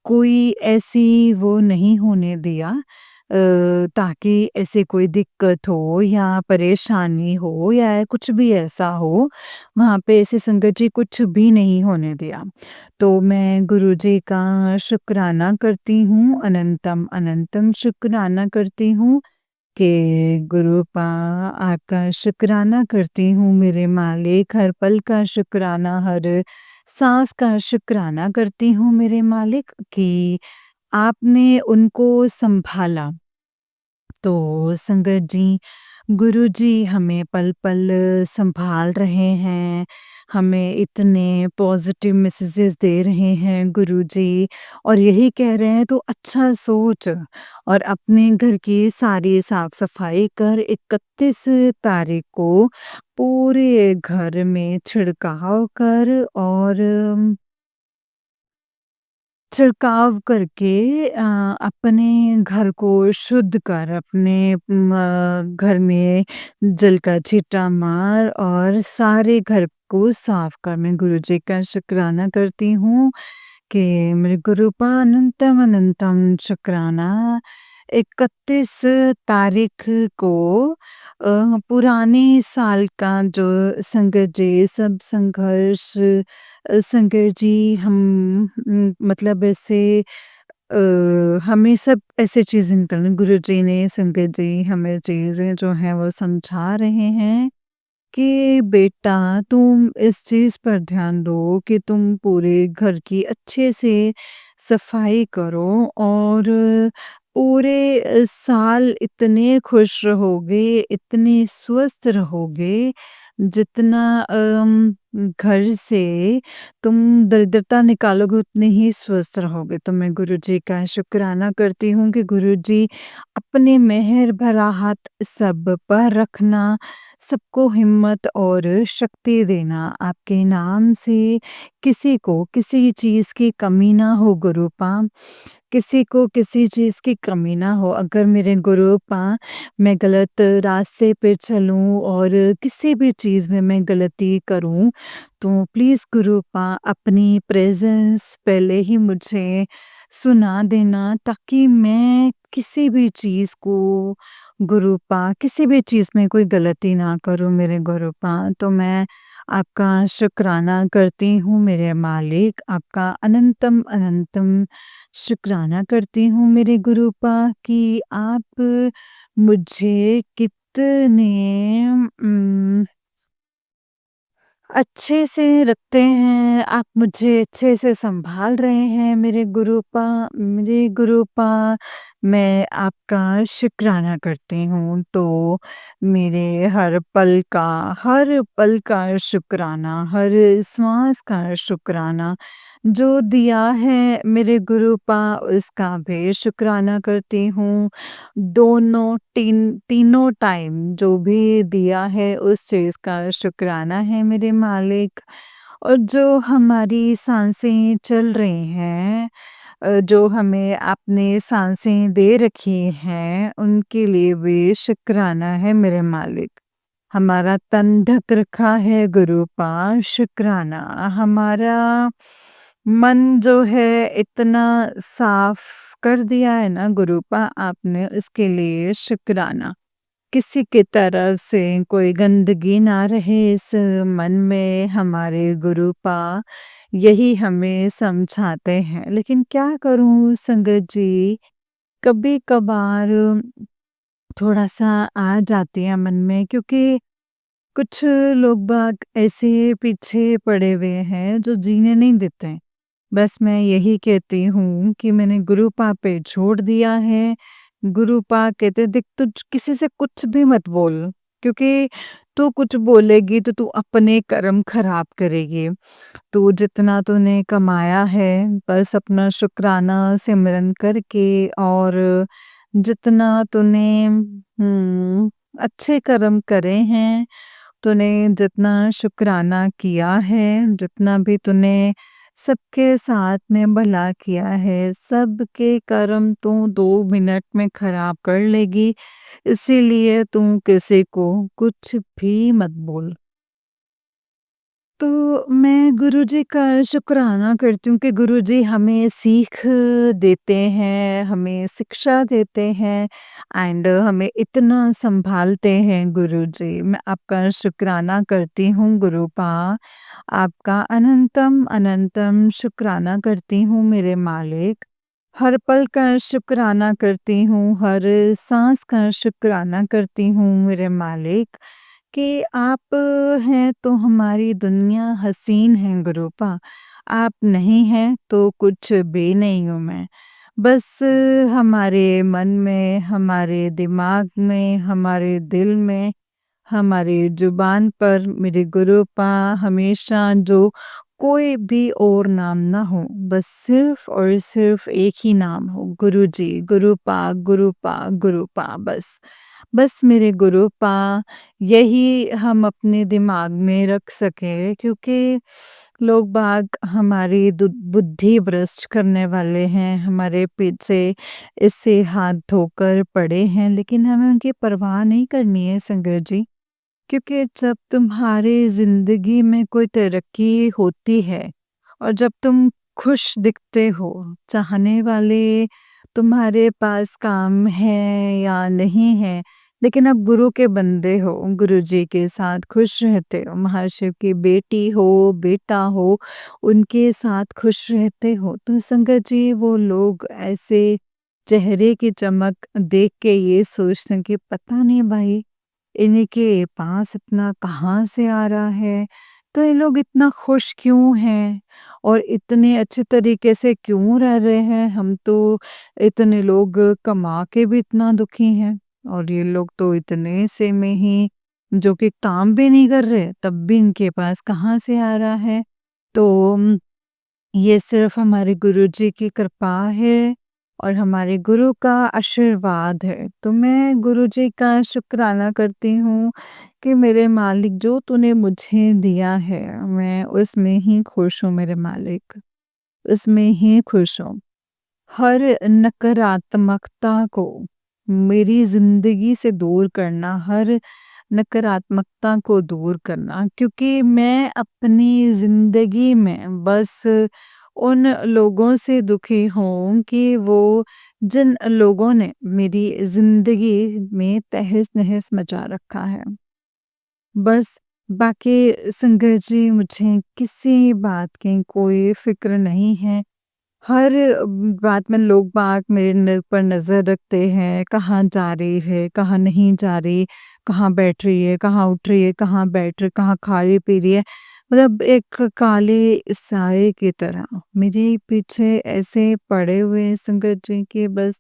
कोई ऐसी वो नहीं होने दिया ताकि ऐसे कोई दिक्कत हो या परेशानी हो या कुछ भी ऐसा हो, वहाँ पे ऐसे संगत जी कुछ भी नहीं होने दिया। तो मैं गुरुजी का शुक्राना करती हूँ, अनंतम अनंतम शुक्राना करती हूँ कि गुरुपा आपका शुक्राना करती हूँ मेरे मालिक, हर पल का शुक्राना, हर साँस का शुक्राना करती हूँ मेरे मालिक कि आपने उनको सँभाला। तो संगत जी, गुरुजी हमें पल-पल सँभाल रहे हैं, हमें इतने पॉज़िटिव मैसेजेस दे रहे हैं गुरुजी और यही कह रहे हैं तो अच्छा सोच और अपने घर की सारी साफ-सफाई कर 31 तारीख को पूरे घर में छिड़काव कर और छिड़काव करके अपने घर को शुद्ध कर, अपने घर में जल का छींटा मार और सारे घर को साफ कर। मैं गुरुजी का शुक्राना करती हूँ कि मेरे गुरुपा अनंतम अनंतम शुक्राना 31 तारीख को पुराने साल का जो संकट जी सब संघर्ष संकट जी हम मतलब ऐसे हमें सब ऐसे चीज़ें निकलनी गुरुजी ने संकट जी हमें चीज़ें जो हैं वो समझा रहे हैं कि बेटा तुम इस चीज़ पर ध्यान दो कि तुम पूरे घर की अच्छे से सफाई करो और पूरे साल इतने खुश रहोगे, इतने स्वस्थ रहोगे, जितना घर से तुम दरिद्रता निकालोगे उतने ही स्वस्थ रहोगे। तो मैं गुरुजी का शुक्राना करती हूँ कि गुरुजी अपने मेहर भरा हाथ सब पर रखना, सबको हिम्मत और शक्ति देना। आपके नाम से किसी को किसी चीज़ की कमी ना हो गुरुपा, किसी को किसी चीज़ की कमी ना हो। अगर मेरे गुरुपा मैं गलत रास्ते पे चलूँ और किसी भी चीज़ में मैं गलती करूँ, तो प्लीज़ गुरुपा अपनी प्रेज़ेंस पहले ही मुझे सुना देना ताकि मैं किसी भी चीज़ को गुरुपा किसी भी चीज़ में कोई गलती ना करूँ मेरे गुरुपा। तो मैं आपका शुक्राना करती हूँ मेरे मालिक, आपका अनंतम अनंतम शुक्राना करती हूँ मेरे गुरुपा कि आप मुझे कितने अच्छे से रखते हैं, आप मुझे अच्छे से सँभाल रहे हैं मेरे गुरुपा मैं आपका शुक्राना करती हूँ। तो मेरे हर पल का शुक्राना, हर श्वास का शुक्राना, जो दिया है मेरे गुरुपा उसका भी शुक्राना करती हूँ। तीनों टाइम जो भी दिया है उस चीज़ का शुक्राना है मेरे मालिक और जो हमारी साँसें चल रही हैं जो हमें आपने साँसें दे रखी हैं उनके लिए भी शुक्राना है मेरे मालिक। हमारा तन ढक रखा है गुरुपा शुक्राना। हमारा मन जो है इतना साफ कर दिया है ना गुरुपा आपने उसके लिए शुक्राना। किसी की तरफ से कोई गंदगी ना रहे इस मन में हमारे गुरुपा यही हमें समझाते हैं। लेकिन क्या करूँ संगत जी, कभी-कभार थोड़ा-सा आ जाती है मन में क्योंकि कुछ लोग बाग ऐसे पीछे पड़े हुए हैं जो जीने नहीं देते हैं। बस मैं यही कहती हूँ कि मैंने गुरुपा पे छोड़ दिया है। गुरुपा कहते देख तू किसी से कुछ भी मत बोल क्योंकि तू कुछ बोलेगी तो तू अपने कर्म खराब करेगी। तू जितना तूने कमाया है बस अपना शुक्राना सिमरन करके और जितना तूने अच्छे कर्म करे हैं तूने जितना शुक्राना किया है, जितना भी तूने सबके साथ में भला किया है, सबके कर्म तू 2 मिनट में खराब कर लेगी, इसीलिए तू किसी को कुछ भी मत बोल। तो मैं गुरुजी का शुक्राना करती हूँ कि गुरुजी हमें सीख देते हैं, हमें शिक्षा देते हैं एंड हमें इतना सँभालते हैं गुरुजी। मैं आपका शुक्राना करती हूँ गुरुपा, आपका अनंतम अनंतम शुक्राना करती हूँ मेरे मालिक। हर पल का शुक्राना करती हूँ, हर साँस का शुक्राना करती हूँ मेरे मालिक। कि आप हैं तो हमारी दुनिया हसीन है गुरूपा, आप नहीं हैं तो कुछ भी नहीं हूँ मैं। बस हमारे मन में, हमारे दिमाग में, हमारे दिल में, हमारी ज़ुबान पर मेरे गुरुपा हमेशा जो कोई भी और नाम ना हो, बस सिर्फ़ और सिर्फ़ एक ही नाम हो, गुरुजी, गुरुपा, गुरुपा, गुरुपा बस। बस मेरे गुरुपा यही हम अपने दिमाग में रख सकें क्योंकि लोग बाग हमारी बुद्धि भ्रष्ट करने वाले हैं, हमारे पीछे इससे हाथ धोकर पड़े हैं, लेकिन हमें उनकी परवाह नहीं करनी है संगत जी। क्योंकि जब तुम्हारी ज़िंदगी में कोई तरक्की होती है और जब तुम खुश दिखते हो, चाहने वाले तुम्हारे पास काम है या नहीं है, लेकिन आप गुरु के बंदे हो, गुरुजी के साथ खुश रहते हो, महाशिव की बेटी हो, बेटा हो, उनके साथ खुश रहते हो, तो संगत जी वो लोग ऐसे चेहरे की चमक देख के ये सोचते हैं कि पता नहीं भाई इनके पास इतना कहाँ से आ रहा है? तो ये लोग इतना खुश क्यों हैं? और इतने अच्छे तरीके से क्यों रह रहे हैं? हम तो इतने लोग कमा के भी इतना दुखी हैं और ये लोग तो इतने से में ही जो कि काम भी नहीं कर रहे, तब भी इनके पास कहाँ से आ रहा है? तो ये सिर्फ़ हमारे गुरुजी की कृपा है और हमारे गुरु का आशीर्वाद है। तो मैं गुरुजी का शुक्राना करती हूँ कि मेरे मालिक जो तूने मुझे दिया है, मैं उसमें ही खुश हूँ मेरे मालिक, उसमें ही खुश हूँ। हर नकारात्मकता को मेरी ज़िंदगी से दूर करना, हर नकारात्मकता को दूर करना क्योंकि मैं अपनी ज़िंदगी में बस उन लोगों से दुखी हूँ कि वो जिन लोगों ने मेरी ज़िंदगी में तहस-नहस मचा रखा है। बस बाकी संगत जी मुझे किसी बात की कोई फ़िक्र नहीं है। हर बात में लोग बाग मेरे पर नज़र रखते हैं, कहाँ जा रही है, कहाँ नहीं जा रही, कहाँ बैठ रही है, कहाँ उठ रही है, कहाँ बैठ रही है, कहाँ खा रही पी रही है। मतलब एक काले साए की तरह मेरे पीछे ऐसे पड़े हुए हैं संगत जी कि बस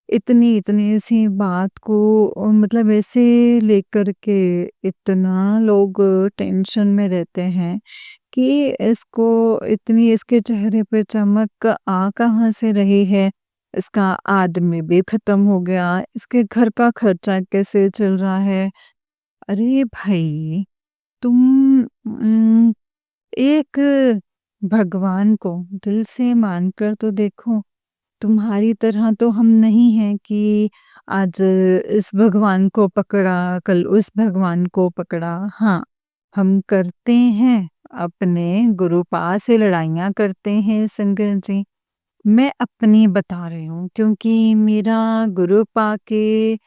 इतनी सी बात को मतलब ऐसे लेकर के इतना लोग टेंशन में रहते हैं कि इसको इतनी इसके चेहरे पे चमक आ कहाँ से रही है? इसका आदमी भी खत्म हो गया, इसके घर का खर्चा कैसे चल रहा है? अरे भाई तुम एक भगवान को दिल से मानकर तो देखो। तुम्हारी तरह तो हम नहीं हैं कि आज इस भगवान को पकड़ा, कल उस भगवान को पकड़ा। हाँ, हम करते हैं, अपने गुरुपा से लड़ाइयाँ करते हैं संगत जी। मैं अपनी बता रही हूँ क्योंकि मेरा गुरुपा के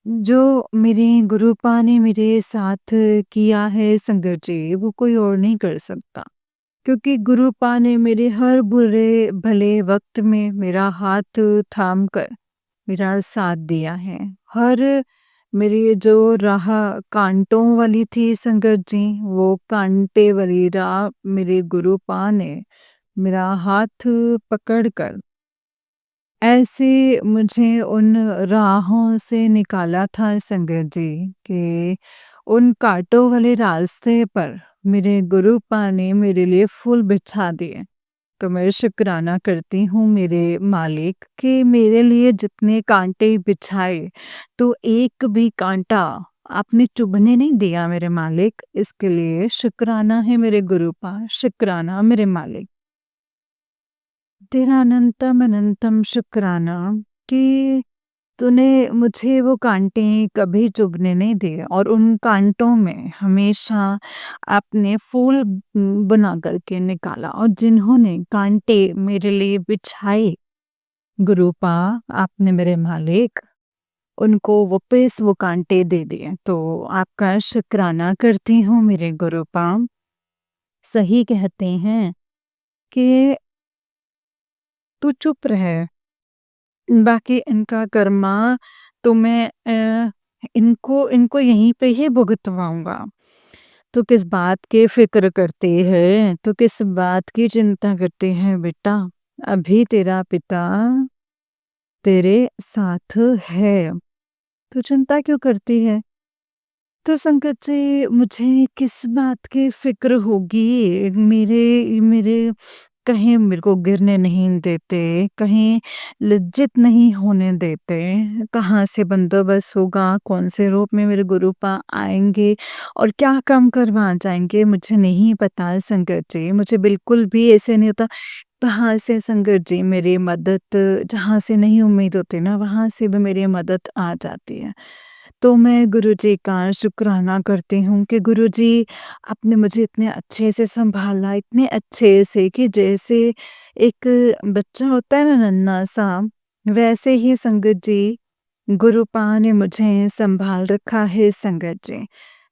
जो मेरे गुरुपा ने मेरे साथ किया है संगत जी, वो कोई और नहीं कर सकता। क्योंकि गुरुपा ने मेरे हर बुरे भले वक़्त में मेरा हाथ थाम कर मेरा साथ दिया है। हर मेरी जो राह काँटों वाली थी संगत जी, वो काँटे वाली राह मेरे गुरुपा ने मेरा हाथ पकड़ कर ऐसे मुझे उन राहों से निकाला था संगत जी कि उन काँटों वाले रास्ते पर मेरे गुरुपा ने मेरे लिए फूल बिछा दिए। तो मैं शुक्राना करती हूँ मेरे मालिक कि मेरे लिए जितने काँटे बिछाए, तो एक भी काँटा आपने चुभने नहीं दिया मेरे मालिक। इसके लिए शुक्राना है मेरे गुरुपा, शुक्राना मेरे मालिक। तेरा अनंतम अनंतम शुक्राना कि तूने मुझे वो काँटे कभी चुभने नहीं दिए और उन काँटों में हमेशा आपने फूल बना कर के निकाला और जिन्होंने काँटे मेरे लिए बिछाए गुरुपा आपने मेरे मालिक उनको वापस वो काँटे दे दिए। तो आपका शुक्राना करती हूँ मेरे गुरुपा। सही कहते हैं कि तू चुप रहे, बाकी इनका कर्मा तो मैं इनको इनको यहीं पे ही भुगतवाऊँगा। तू किस बात की फ़िक्र करती है? तू किस बात की चिंता करती है बेटा? अभी तेरा पिता तेरे साथ है, तू चिंता क्यों करती है? तो संकट से मुझे किस बात की फ़िक्र होगी? मेरे मेरे कहीं मेरे को गिरने नहीं देते, कहीं लज्जित नहीं होने देते, कहाँ से बंदोबस्त होगा, कौन से रूप में मेरे गुरुपा आएँगे और क्या काम करवा जाएँगे, मुझे नहीं पता संकट जी। मुझे बिल्कुल भी ऐसे नहीं होता कहाँ से संकट जी मेरी मदद जहाँ से नहीं उम्मीद होती ना, वहाँ से भी मेरी मदद आ जाती है। तो मैं गुरुजी का शुक्राना करती हूँ कि गुरुजी आपने मुझे इतने अच्छे से सँभाला, इतने अच्छे से कि जैसे एक बच्चा होता है ना नन्हा-सा, वैसे ही संगत जी गुरुपा ने मुझे सँभाल रखा है संगत जी।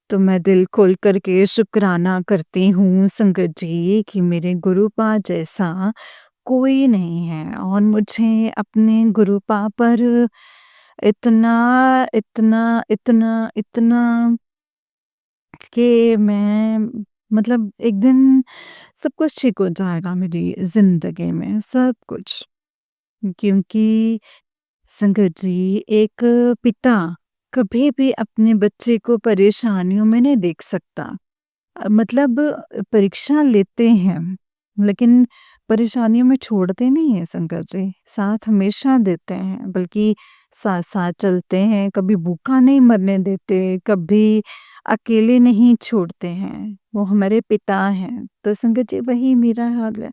तो मैं दिल खोल कर के शुक्राना करती हूँ संगत जी कि मेरे गुरुपा जैसा कोई नहीं है और मुझे अपने गुरुपा पर इतना इतना इतना इतना कि मैं मतलब एक दिन सब कुछ ठीक हो जाएगा मेरी ज़िंदगी में, सब कुछ। क्योंकि संगत जी एक पिता कभी भी अपने बच्चे को परेशानियों में नहीं देख सकता। मतलब परीक्षा लेते हैं, लेकिन परेशानियों में छोड़ते नहीं हैं शंकर जी, साथ हमेशा देते हैं, बल्कि साथ-साथ चलते हैं, कभी भूखा नहीं मरने देते, कभी अकेले नहीं छोड़ते हैं। वो हमारे पिता हैं, तो शंकर जी वही मेरा हाल है।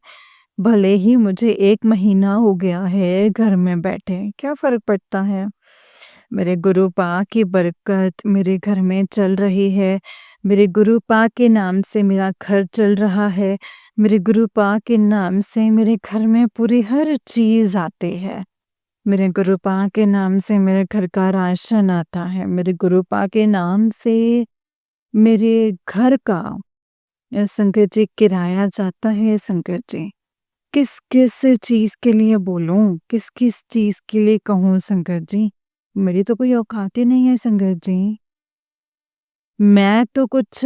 भले ही मुझे 1 महीना हो गया है घर में बैठे, क्या फ़र्क पड़ता है? मेरे गुरु पा की बरकत मेरे घर में चल रही है। मेरे गुरु पा के नाम से मेरा घर चल रहा है। मेरे गुरु पा के नाम से मेरे घर में पूरी हर चीज़ आती है। मेरे गुरु पा के नाम से मेरे घर का राशन आता है। मेरे गुरु पा के नाम से मेरे घर का संकट जी किराया जाता है संकट जी। किस-किस चीज़ के लिए बोलूँ? किस-किस चीज़ के लिए कहूँ संकट जी? मेरी तो कोई औकात ही नहीं है संगत जी। मैं तो कुछ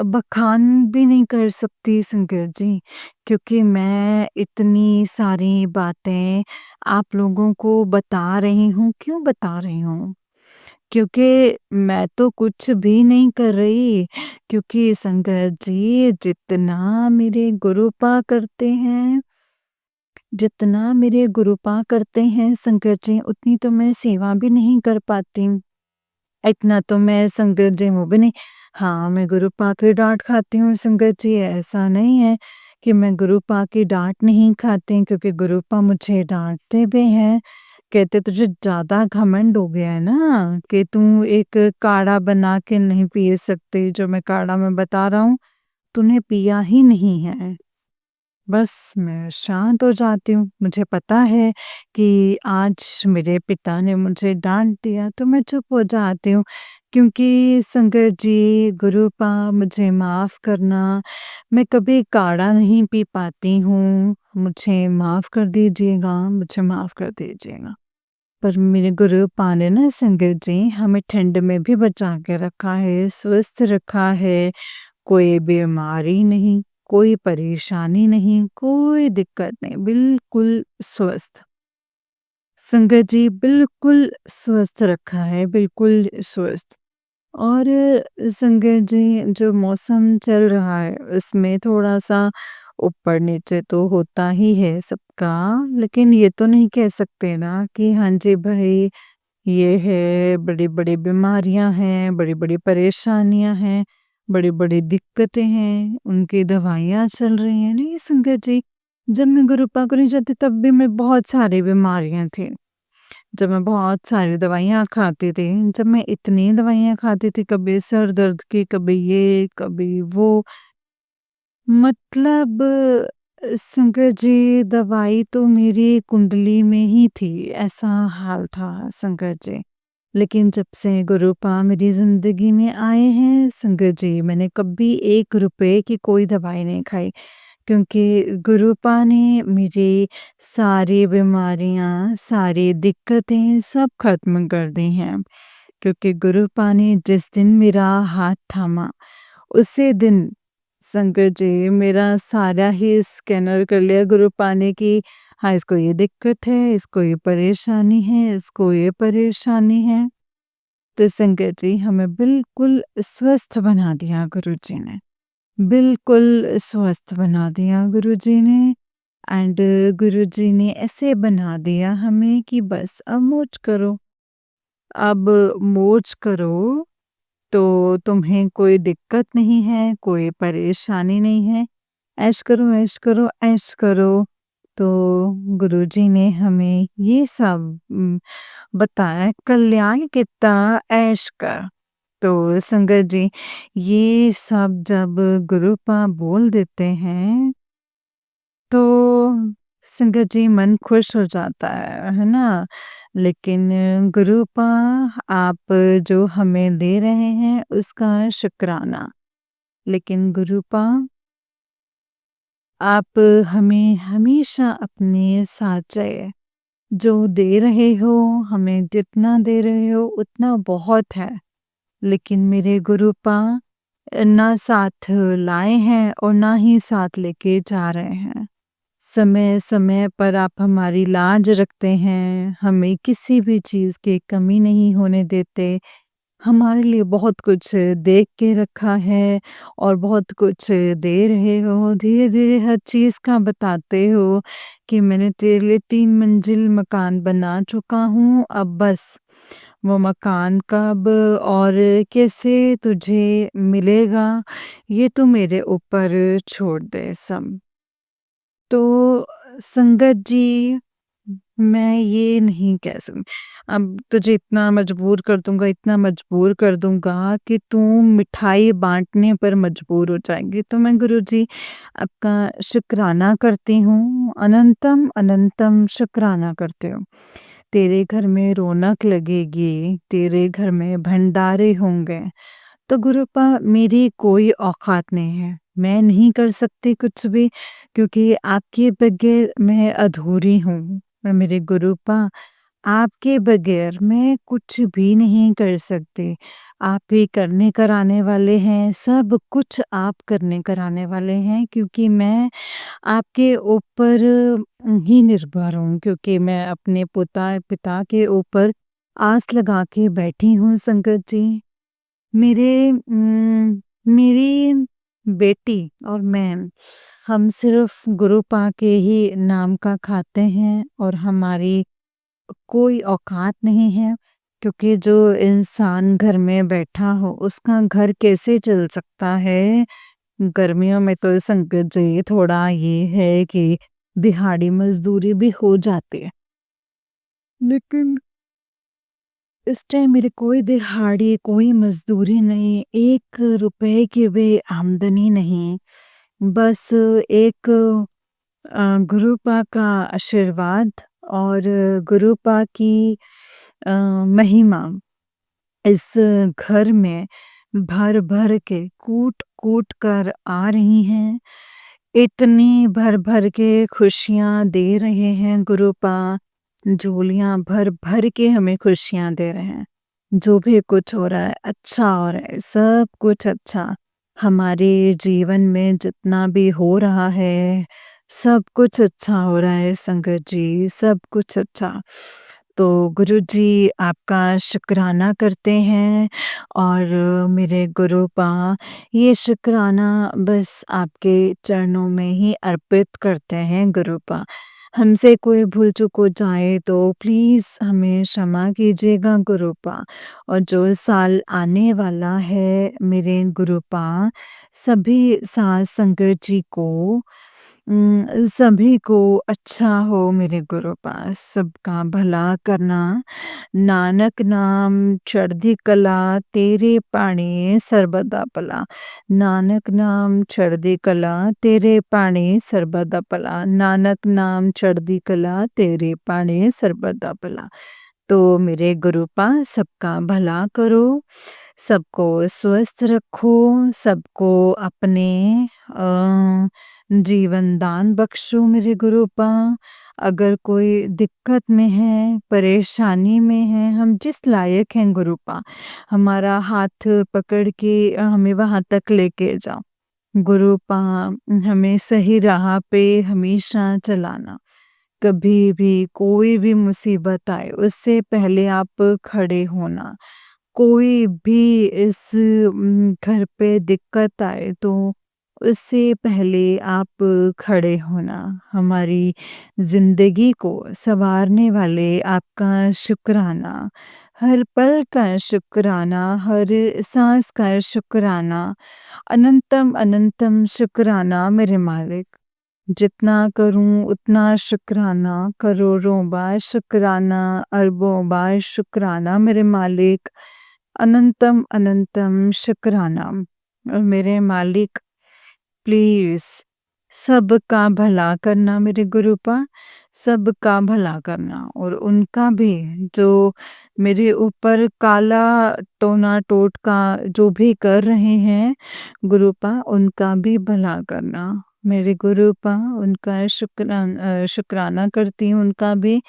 बखान भी नहीं कर सकती संगत जी, क्योंकि मैं इतनी सारी बातें आप लोगों को बता रही हूँ। क्यों बता रही हूँ? क्योंकि मैं तो कुछ भी नहीं कर रही, क्योंकि संगत जी जितना मेरे गुरुपा करते हैं, जितना मेरे गुरुपा करते हैं संगत जी, उतनी तो मैं सेवा भी नहीं कर पाती। इतना तो मैं संगत जी वो भी नहीं। हाँ, मैं गुरु पा की डाँट खाती हूँ संगत जी, ऐसा नहीं है कि मैं गुरु पा की डाँट नहीं खाती, क्योंकि गुरु पा मुझे डाँटते भी हैं। कहते तुझे ज़्यादा घमंड हो गया है ना कि तू एक काढ़ा बना के नहीं पी सकती, जो मैं काढ़ा मैं बता रहा हूँ, तूने पिया ही नहीं है। बस मैं शांत हो जाती हूँ। मुझे पता है कि आज मेरे पिता ने मुझे डाँट दिया तो मैं चुप हो जाती हूँ, क्योंकि संगत जी, गुरुपा मुझे माफ़ करना, मैं कभी काढ़ा नहीं पी पाती हूँ। मुझे माफ़ कर दीजिएगा, मुझे माफ़ कर दीजिएगा। पर मेरे गुरुपा ने ना संगत जी हमें ठंड में भी बचा के रखा है, स्वस्थ रखा है। कोई बीमारी नहीं, कोई परेशानी नहीं, कोई दिक्कत नहीं, बिल्कुल स्वस्थ। संगत जी बिल्कुल स्वस्थ रखा है, बिल्कुल स्वस्थ। और संगत जी जो मौसम चल रहा है उसमें थोड़ा-सा ऊपर-नीचे तो होता ही है सबका, लेकिन ये तो नहीं कह सकते ना कि हाँ जी भाई ये है, बड़ी-बड़ी बीमारियाँ हैं, बड़ी-बड़ी परेशानियाँ हैं, बड़ी-बड़ी दिक्कतें हैं, उनकी दवाइयाँ चल रही हैं। नहीं संगत जी, जब मैं गुरुपा को नहीं जाती तब भी मैं बहुत सारी बीमारियाँ थी। जब मैं बहुत सारी दवाइयाँ खाती थी, जब मैं इतनी दवाइयाँ खाती थी, कभी सर दर्द की, कभी ये, कभी वो, मतलब संगत जी दवाई तो मेरी कुंडली में ही थी, ऐसा हाल था संगत जी। लेकिन जब से गुरुपा मेरी ज़िंदगी में आए हैं संगत जी, मैंने कभी 1 रुपए की कोई दवाई नहीं खाई, क्योंकि गुरुपा ने मेरी सारी बीमारियाँ, सारी दिक्कतें सब ख़त्म कर दी हैं। क्योंकि गुरुपा ने जिस दिन मेरा हाथ थामा, उसी दिन संगत जी मेरा सारा ही स्कैनर कर लिया गुरुपा ने कि हाँ, इसको ये दिक्कत है, इसको ये परेशानी है, इसको ये परेशानी है। तो संगत जी हमें बिल्कुल स्वस्थ बना दिया गुरुजी ने, बिल्कुल स्वस्थ बना दिया गुरुजी ने एंड गुरुजी ने ऐसे बना दिया हमें कि बस अब मौज करो, अब मौज करो तो तुम्हें कोई दिक्कत नहीं है, कोई परेशानी नहीं है। ऐश करो, ऐश करो, ऐश करो। तो गुरुजी ने हमें ये सब बताया कल्याण कितना ऐश कर। तो संगत जी ये सब जब गुरुपा बोल देते हैं तो संगत जी मन खुश हो जाता है ना? लेकिन गुरुपा आप जो हमें दे रहे हैं उसका शुक्राना। लेकिन गुरुपा आप हमें हमेशा अपने साथ चाहिए। जो दे रहे हो, हमें जितना दे रहे हो उतना बहुत है। लेकिन मेरे गुरुपा ना साथ लाए हैं और ना ही साथ लेके जा रहे हैं। समय-समय पर आप हमारी लाज रखते हैं, हमें किसी भी चीज़ की कमी नहीं होने देते। हमारे लिए बहुत कुछ देख के रखा है और बहुत कुछ दे रहे हो। धीरे-धीरे हर चीज़ का बताते हो कि मैंने तेरे लिए 3 मंजिल मकान बना चुका हूँ, अब बस वो मकान कब और कैसे तुझे मिलेगा, ये तू मेरे ऊपर छोड़ दे सब। तो संगत जी, मैं ये नहीं कह सक अब तुझे इतना मजबूर कर दूँगा, इतना मजबूर कर दूँगा कि तू मिठाई बाँटने पर मजबूर हो जाएगी। तो मैं गुरुजी आपका शुक्राना करती हूँ, अनंतम अनंतम शुक्राना करती हूँ। तेरे घर में रौनक लगेगी, तेरे घर में भंडारे होंगे। तो गुरुपा मेरी कोई औकात नहीं है, मैं नहीं कर सकती कुछ भी क्योंकि आपके बगैर मैं अधूरी हूँ। और मेरे गुरुपा आपके बगैर मैं कुछ भी नहीं कर सकती। आप ही करने कराने वाले हैं, सब कुछ आप करने कराने वाले हैं क्योंकि मैं आपके ऊपर ही निर्भर हूँ क्योंकि मैं अपने पिता के ऊपर आस लगा के बैठी हूँ संगत जी। मेरी बेटी और मैं, हम सिर्फ़ गुरुपा के ही नाम का खाते हैं और हमारी कोई औकात नहीं है क्योंकि जो इंसान घर में बैठा हो उसका घर कैसे चल सकता है? गर्मियों में तो संकट जी थोड़ा ये है कि दिहाड़ी मज़दूरी भी हो जाती है। लेकिन इस टाइम मेरी कोई दिहाड़ी, कोई मज़दूरी नहीं, 1 रुपए की भी आमदनी नहीं। बस एक गुरुपा का आशीर्वाद और गुरुपा की महिमा इस घर में भर-भर के, कूट-कूट कर आ रही हैं। इतनी भर-भर के खुशियाँ दे रहे हैं गुरुपा, झोलियाँ भर-भर के हमें खुशियाँ दे रहे हैं। जो भी कुछ हो रहा है, अच्छा हो रहा है, सब कुछ अच्छा। हमारे जीवन में जितना भी हो रहा है, सब कुछ अच्छा हो रहा है संगत जी, सब कुछ अच्छा। तो गुरुजी आपका शुक्राना करते हैं और मेरे गुरुपा ये शुक्राना बस आपके चरणों में ही अर्पित करते हैं गुरुपा। हमसे कोई भूल-चूक हो जाए तो प्लीज़ हमें क्षमा कीजिएगा गुरुपा और जो साल आने वाला है मेरे गुरुपा सभी साथ संगत जी को सभी को अच्छा हो मेरे गुरु पास सबका भला करना नानक नाम चढ़दी कला तेरे पाणी सर्बदा भला नानक नाम चढ़दी कला तेरे पाणी सर्बदा भला नानक नाम चढ़दी कला तेरे पाणी सर्बदा भला। तो मेरे गुरुपा सबका भला करो, सबको स्वस्थ रखो, सबको अपने जीवन दान बख्शो मेरे गुरुपा। अगर कोई दिक्कत में है, परेशानी में है, हम जिस लायक हैं गुरुपा, हमारा हाथ पकड़ के हमें वहाँ तक लेके जाओ। गुरुपा हमें सही राह पे हमेशा चलाना। कभी भी कोई भी मुसीबत आए उससे पहले आप खड़े होना। कोई भी इस घर पे दिक्कत आए तो उससे पहले आप खड़े होना। हमारी ज़िंदगी को सँवारने वाले आपका शुक्राना, हर पल का शुक्राना, हर साँस का शुक्राना, अनंतम अनंतम शुक्राना मेरे मालिक। जितना करूँ उतना शुक्राना, करोड़ों बार शुक्राना, अरबों बार शुक्राना मेरे मालिक। अनंतम अनंतम शुक्राना। मेरे मालिक प्लीज़ सबका भला करना मेरे गुरूपा, सबका भला करना और उनका भी जो मेरे ऊपर काला टोना टोटका जो भी कर रहे हैं गुरूपा उनका भी भला करना। मेरे गुरूपा उनका शुक्राना करती हूँ उनका भी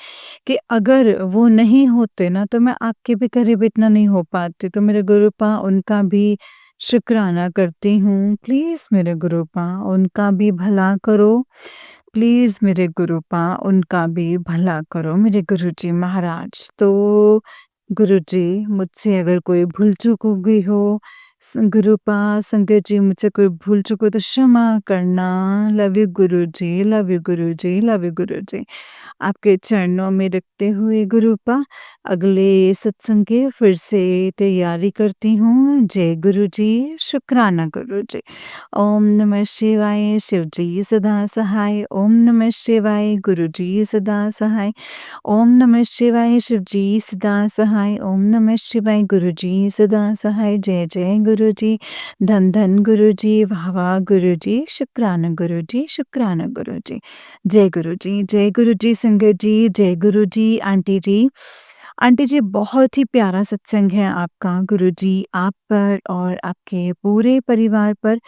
कि अगर वो नहीं होते ना तो मैं आपके भी करीब इतना नहीं हो पाती। तो मेरे गुरूपा उनका भी शुक्राना करती हूँ। प्लीज़ मेरे गुरूपा उनका भी भला करो। प्लीज़ मेरे गुरूपा उनका भी भला करो मेरे गुरुजी महाराज। तो गुरुजी मुझसे अगर कोई भूल-चूक हो गई हो गुरूपा संगत जी मुझसे कोई भूल-चूक हो तो क्षमा करना। लव यू गुरुजी, लव यू गुरुजी, लव यू गुरुजी। आपके चरणों में रखते हुए गुरूपा अगले सत्संग की फिर से तैयारी करती हूँ। जय गुरुजी, शुक्राना गुरुजी। ओम नमः शिवाय, शिवजी सदा सहाय। ओम नमः शिवाय, गुरुजी सदा सहाय। ओम नमः शिवाय, शिवजी सदा सहाय। ओम नमः शिवाय, गुरुजी सदा सहाय। जय जय गुरुजी, धन धन गुरुजी, वाह वाह गुरुजी, शुक्राना गुरुजी, शुक्राना गुरुजी। जय गुरुजी संगत जी, जय गुरुजी आंटी जी। आंटी जी बहुत ही प्यारा सत्संग है आपका गुरुजी आप पर और आपके पूरे परिवार पर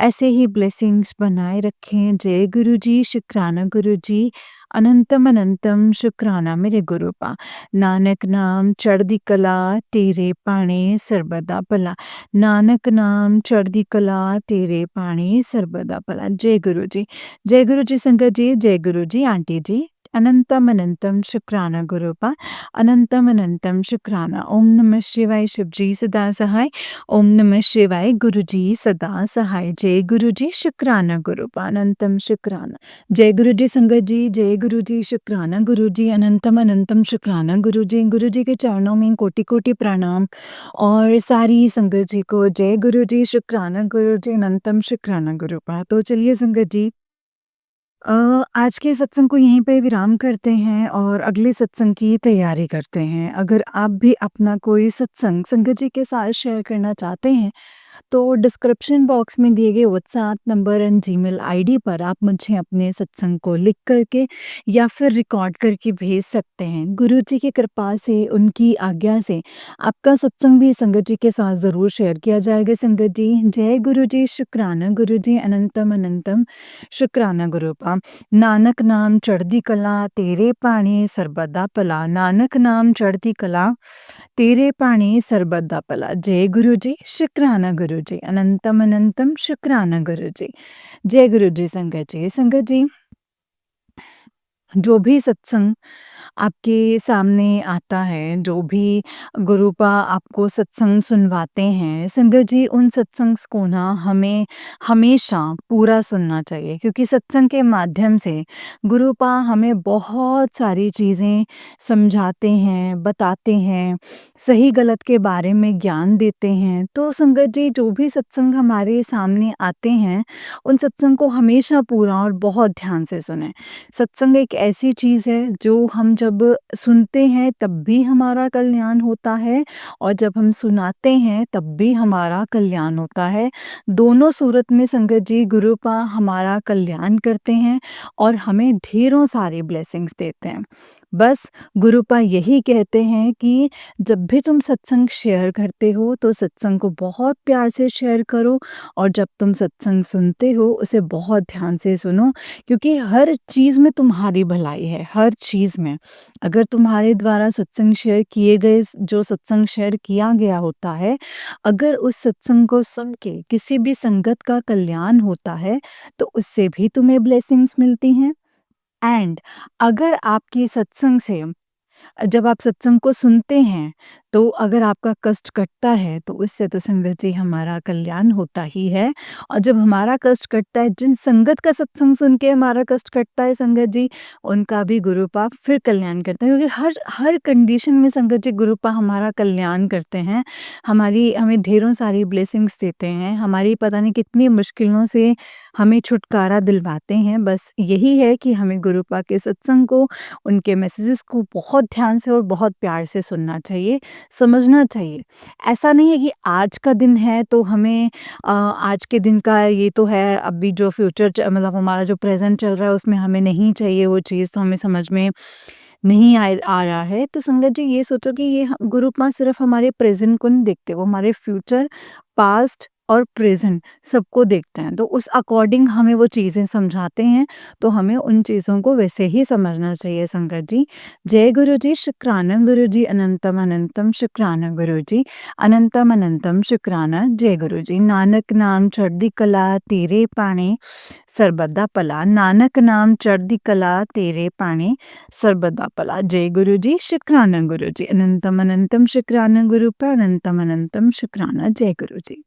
ऐसे ही ब्लेसिंग्स बनाए रखें। जय गुरुजी, शुक्राना गुरुजी, अनंतम अनंतम शुक्राना मेरे गुरूपा। नानक नाम चढ़दी कला तेरे पाणे सर्बदा भला। नानक नाम चढ़दी कला तेरे पाणे सर्बदा भला। जय गुरुजी। जय गुरुजी संगत जी, जय गुरुजी आंटी जी। अनंतम अनंतम शुक्राना गुरूपा। अनंतम अनंतम शुक्राना। ओम नमः शिवाय, शिवजी सदा सहाय। ओम नमः शिवाय, गुरुजी सदा सहाय। जय गुरुजी, शुक्राना गुरूपा, अनंतम शुक्राना। जय गुरुजी संगत जी, जय गुरुजी, शुक्राना गुरुजी, अनंतम अनंतम शुक्राना गुरुजी। गुरुजी के चरणों में कोटि कोटि प्रणाम और सारी संगत जी को जय गुरुजी, शुक्राना गुरुजी, अनंतम शुक्राना गुरूपा। तो चलिए संगत जी आज के सत्संग को यहीं पे विराम करते हैं और अगले सत्संग की तैयारी करते हैं। अगर आप भी अपना कोई सत्संग संगत जी के साथ शेयर करना चाहते हैं तो डिस्क्रिप्शन बॉक्स में दिए गए WhatsApp number and Gmail ID पर आप मुझे अपने सत्संग को लिख करके या फिर रिकॉर्ड करके भेज सकते हैं। गुरुजी की कृपा से, उनकी आज्ञा से आपका सत्संग भी संगत जी के साथ ज़रूर शेयर किया जाएगा संगत जी। जय गुरुजी, शुक्राना गुरुजी, अनंतम अनंतम शुक्राना गुरूपा। नानक नाम चढ़दी कला तेरे पाणी सर्बदा भला। नानक नाम चढ़दी कला तेरे पाणी सर्बदा भला। जय गुरुजी, शुक्राना गुरुजी, अनंतम अनंतम शुक्राना गुरुजी। जय गुरुजी संगत जी। संगत जी जो भी सत्संग आपके सामने आता है, जो भी गुरुपा आपको सत्संग सुनवाते हैं, संगत जी उन सत्संग्स को ना हमें हमेशा पूरा सुनना चाहिए क्योंकि सत्संग के माध्यम से गुरुपा हमें बहुत सारी चीज़ें समझाते हैं, बताते हैं, सही गलत के बारे में ज्ञान देते हैं। तो संगत जी जो भी सत्संग हमारे सामने आते हैं, उन सत्संग को हमेशा पूरा और बहुत ध्यान से सुनें। सत्संग एक ऐसी चीज़ है जो हम जब सुनते हैं तब भी हमारा कल्याण होता है और जब हम सुनाते हैं तब भी हमारा कल्याण होता है। दोनों सूरत में संगत जी गुरुपा हमारा कल्याण करते हैं और हमें ढेरों सारी ब्लेसिंग्स देते हैं। बस गुरुपा यही कहते हैं कि जब भी तुम सत्संग शेयर करते हो तो सत्संग को बहुत प्यार से शेयर करो और जब तुम सत्संग सुनते हो उसे बहुत ध्यान से सुनो क्योंकि हर चीज़ में तुम्हारी भलाई है, हर चीज़ में। अगर तुम्हारे द्वारा सत्संग शेयर किए गए जो सत्संग शेयर किया गया होता है, अगर उस सत्संग को सुन के किसी भी संगत का कल्याण होता है, तो उससे भी तुम्हें ब्लेसिंग्स मिलती हैं। एंड अगर आपकी सत्संग से जब आप सत्संग को सुनते हैं, तो अगर आपका कष्ट कटता है, तो उससे तो संगत जी हमारा कल्याण होता ही है। और जब हमारा कष्ट कटता है, जिन संगत का सत्संग सुन के हमारा कष्ट कटता है संगत जी, उनका भी गुरुपा फिर कल्याण करता है, क्योंकि हर हर कंडीशन में संगत जी गुरुपा हमारा कल्याण करते हैं। हमारी हमें ढेरों सारी ब्लेसिंग्स देते हैं, हमारी पता नहीं कितनी मुश्किलों से हमें छुटकारा दिलवाते हैं। बस यही है कि हमें गुरुपा के सत्संग को, उनके मैसेजेस को बहुत ध्यान से और बहुत प्यार से सुनना चाहिए, समझना चाहिए। ऐसा नहीं है कि आज का दिन है तो हमें आज के दिन का ये तो है, अभी जो फ्यूचर मतलब हमारा जो प्रेजेंट चल रहा है उसमें हमें नहीं चाहिए वो चीज़, तो हमें समझ में नहीं आ रहा है। तो संगत जी ये सोचो कि ये गुरुपा सिर्फ हमारे प्रेजेंट को नहीं देखते, वो हमारे फ्यूचर, पास्ट और प्रेजेंट सबको देखते हैं। तो उस अकॉर्डिंग हमें वो चीज़ें समझाते हैं, तो हमें उन चीज़ों को वैसे ही समझना चाहिए संगत जी। जय गुरु जी, शुक्राना गुरु जी, अनंतम अनंतम शुक्राना गुरु जी, अनंतम अनंतम शुक्राना जय गुरु जी। नानक नाम चढ़दी कला तेरे पाणे, ਸਰਬਦਾ ਭਲਾ। ਨਾਨਕ ਨਾਮ ਚੜ੍ਹਦੀ ਕਲਾ ਤੇਰੇ ਪਾਣੇ, ਸਰਬਦਾ ਭਲਾ। जय गुरु जी, शुक्राना गुरु जी, अनंतम अनंतम शुक्राना गुरु पे, अनंतम अनंतम शुक्राना जय गुरु जी।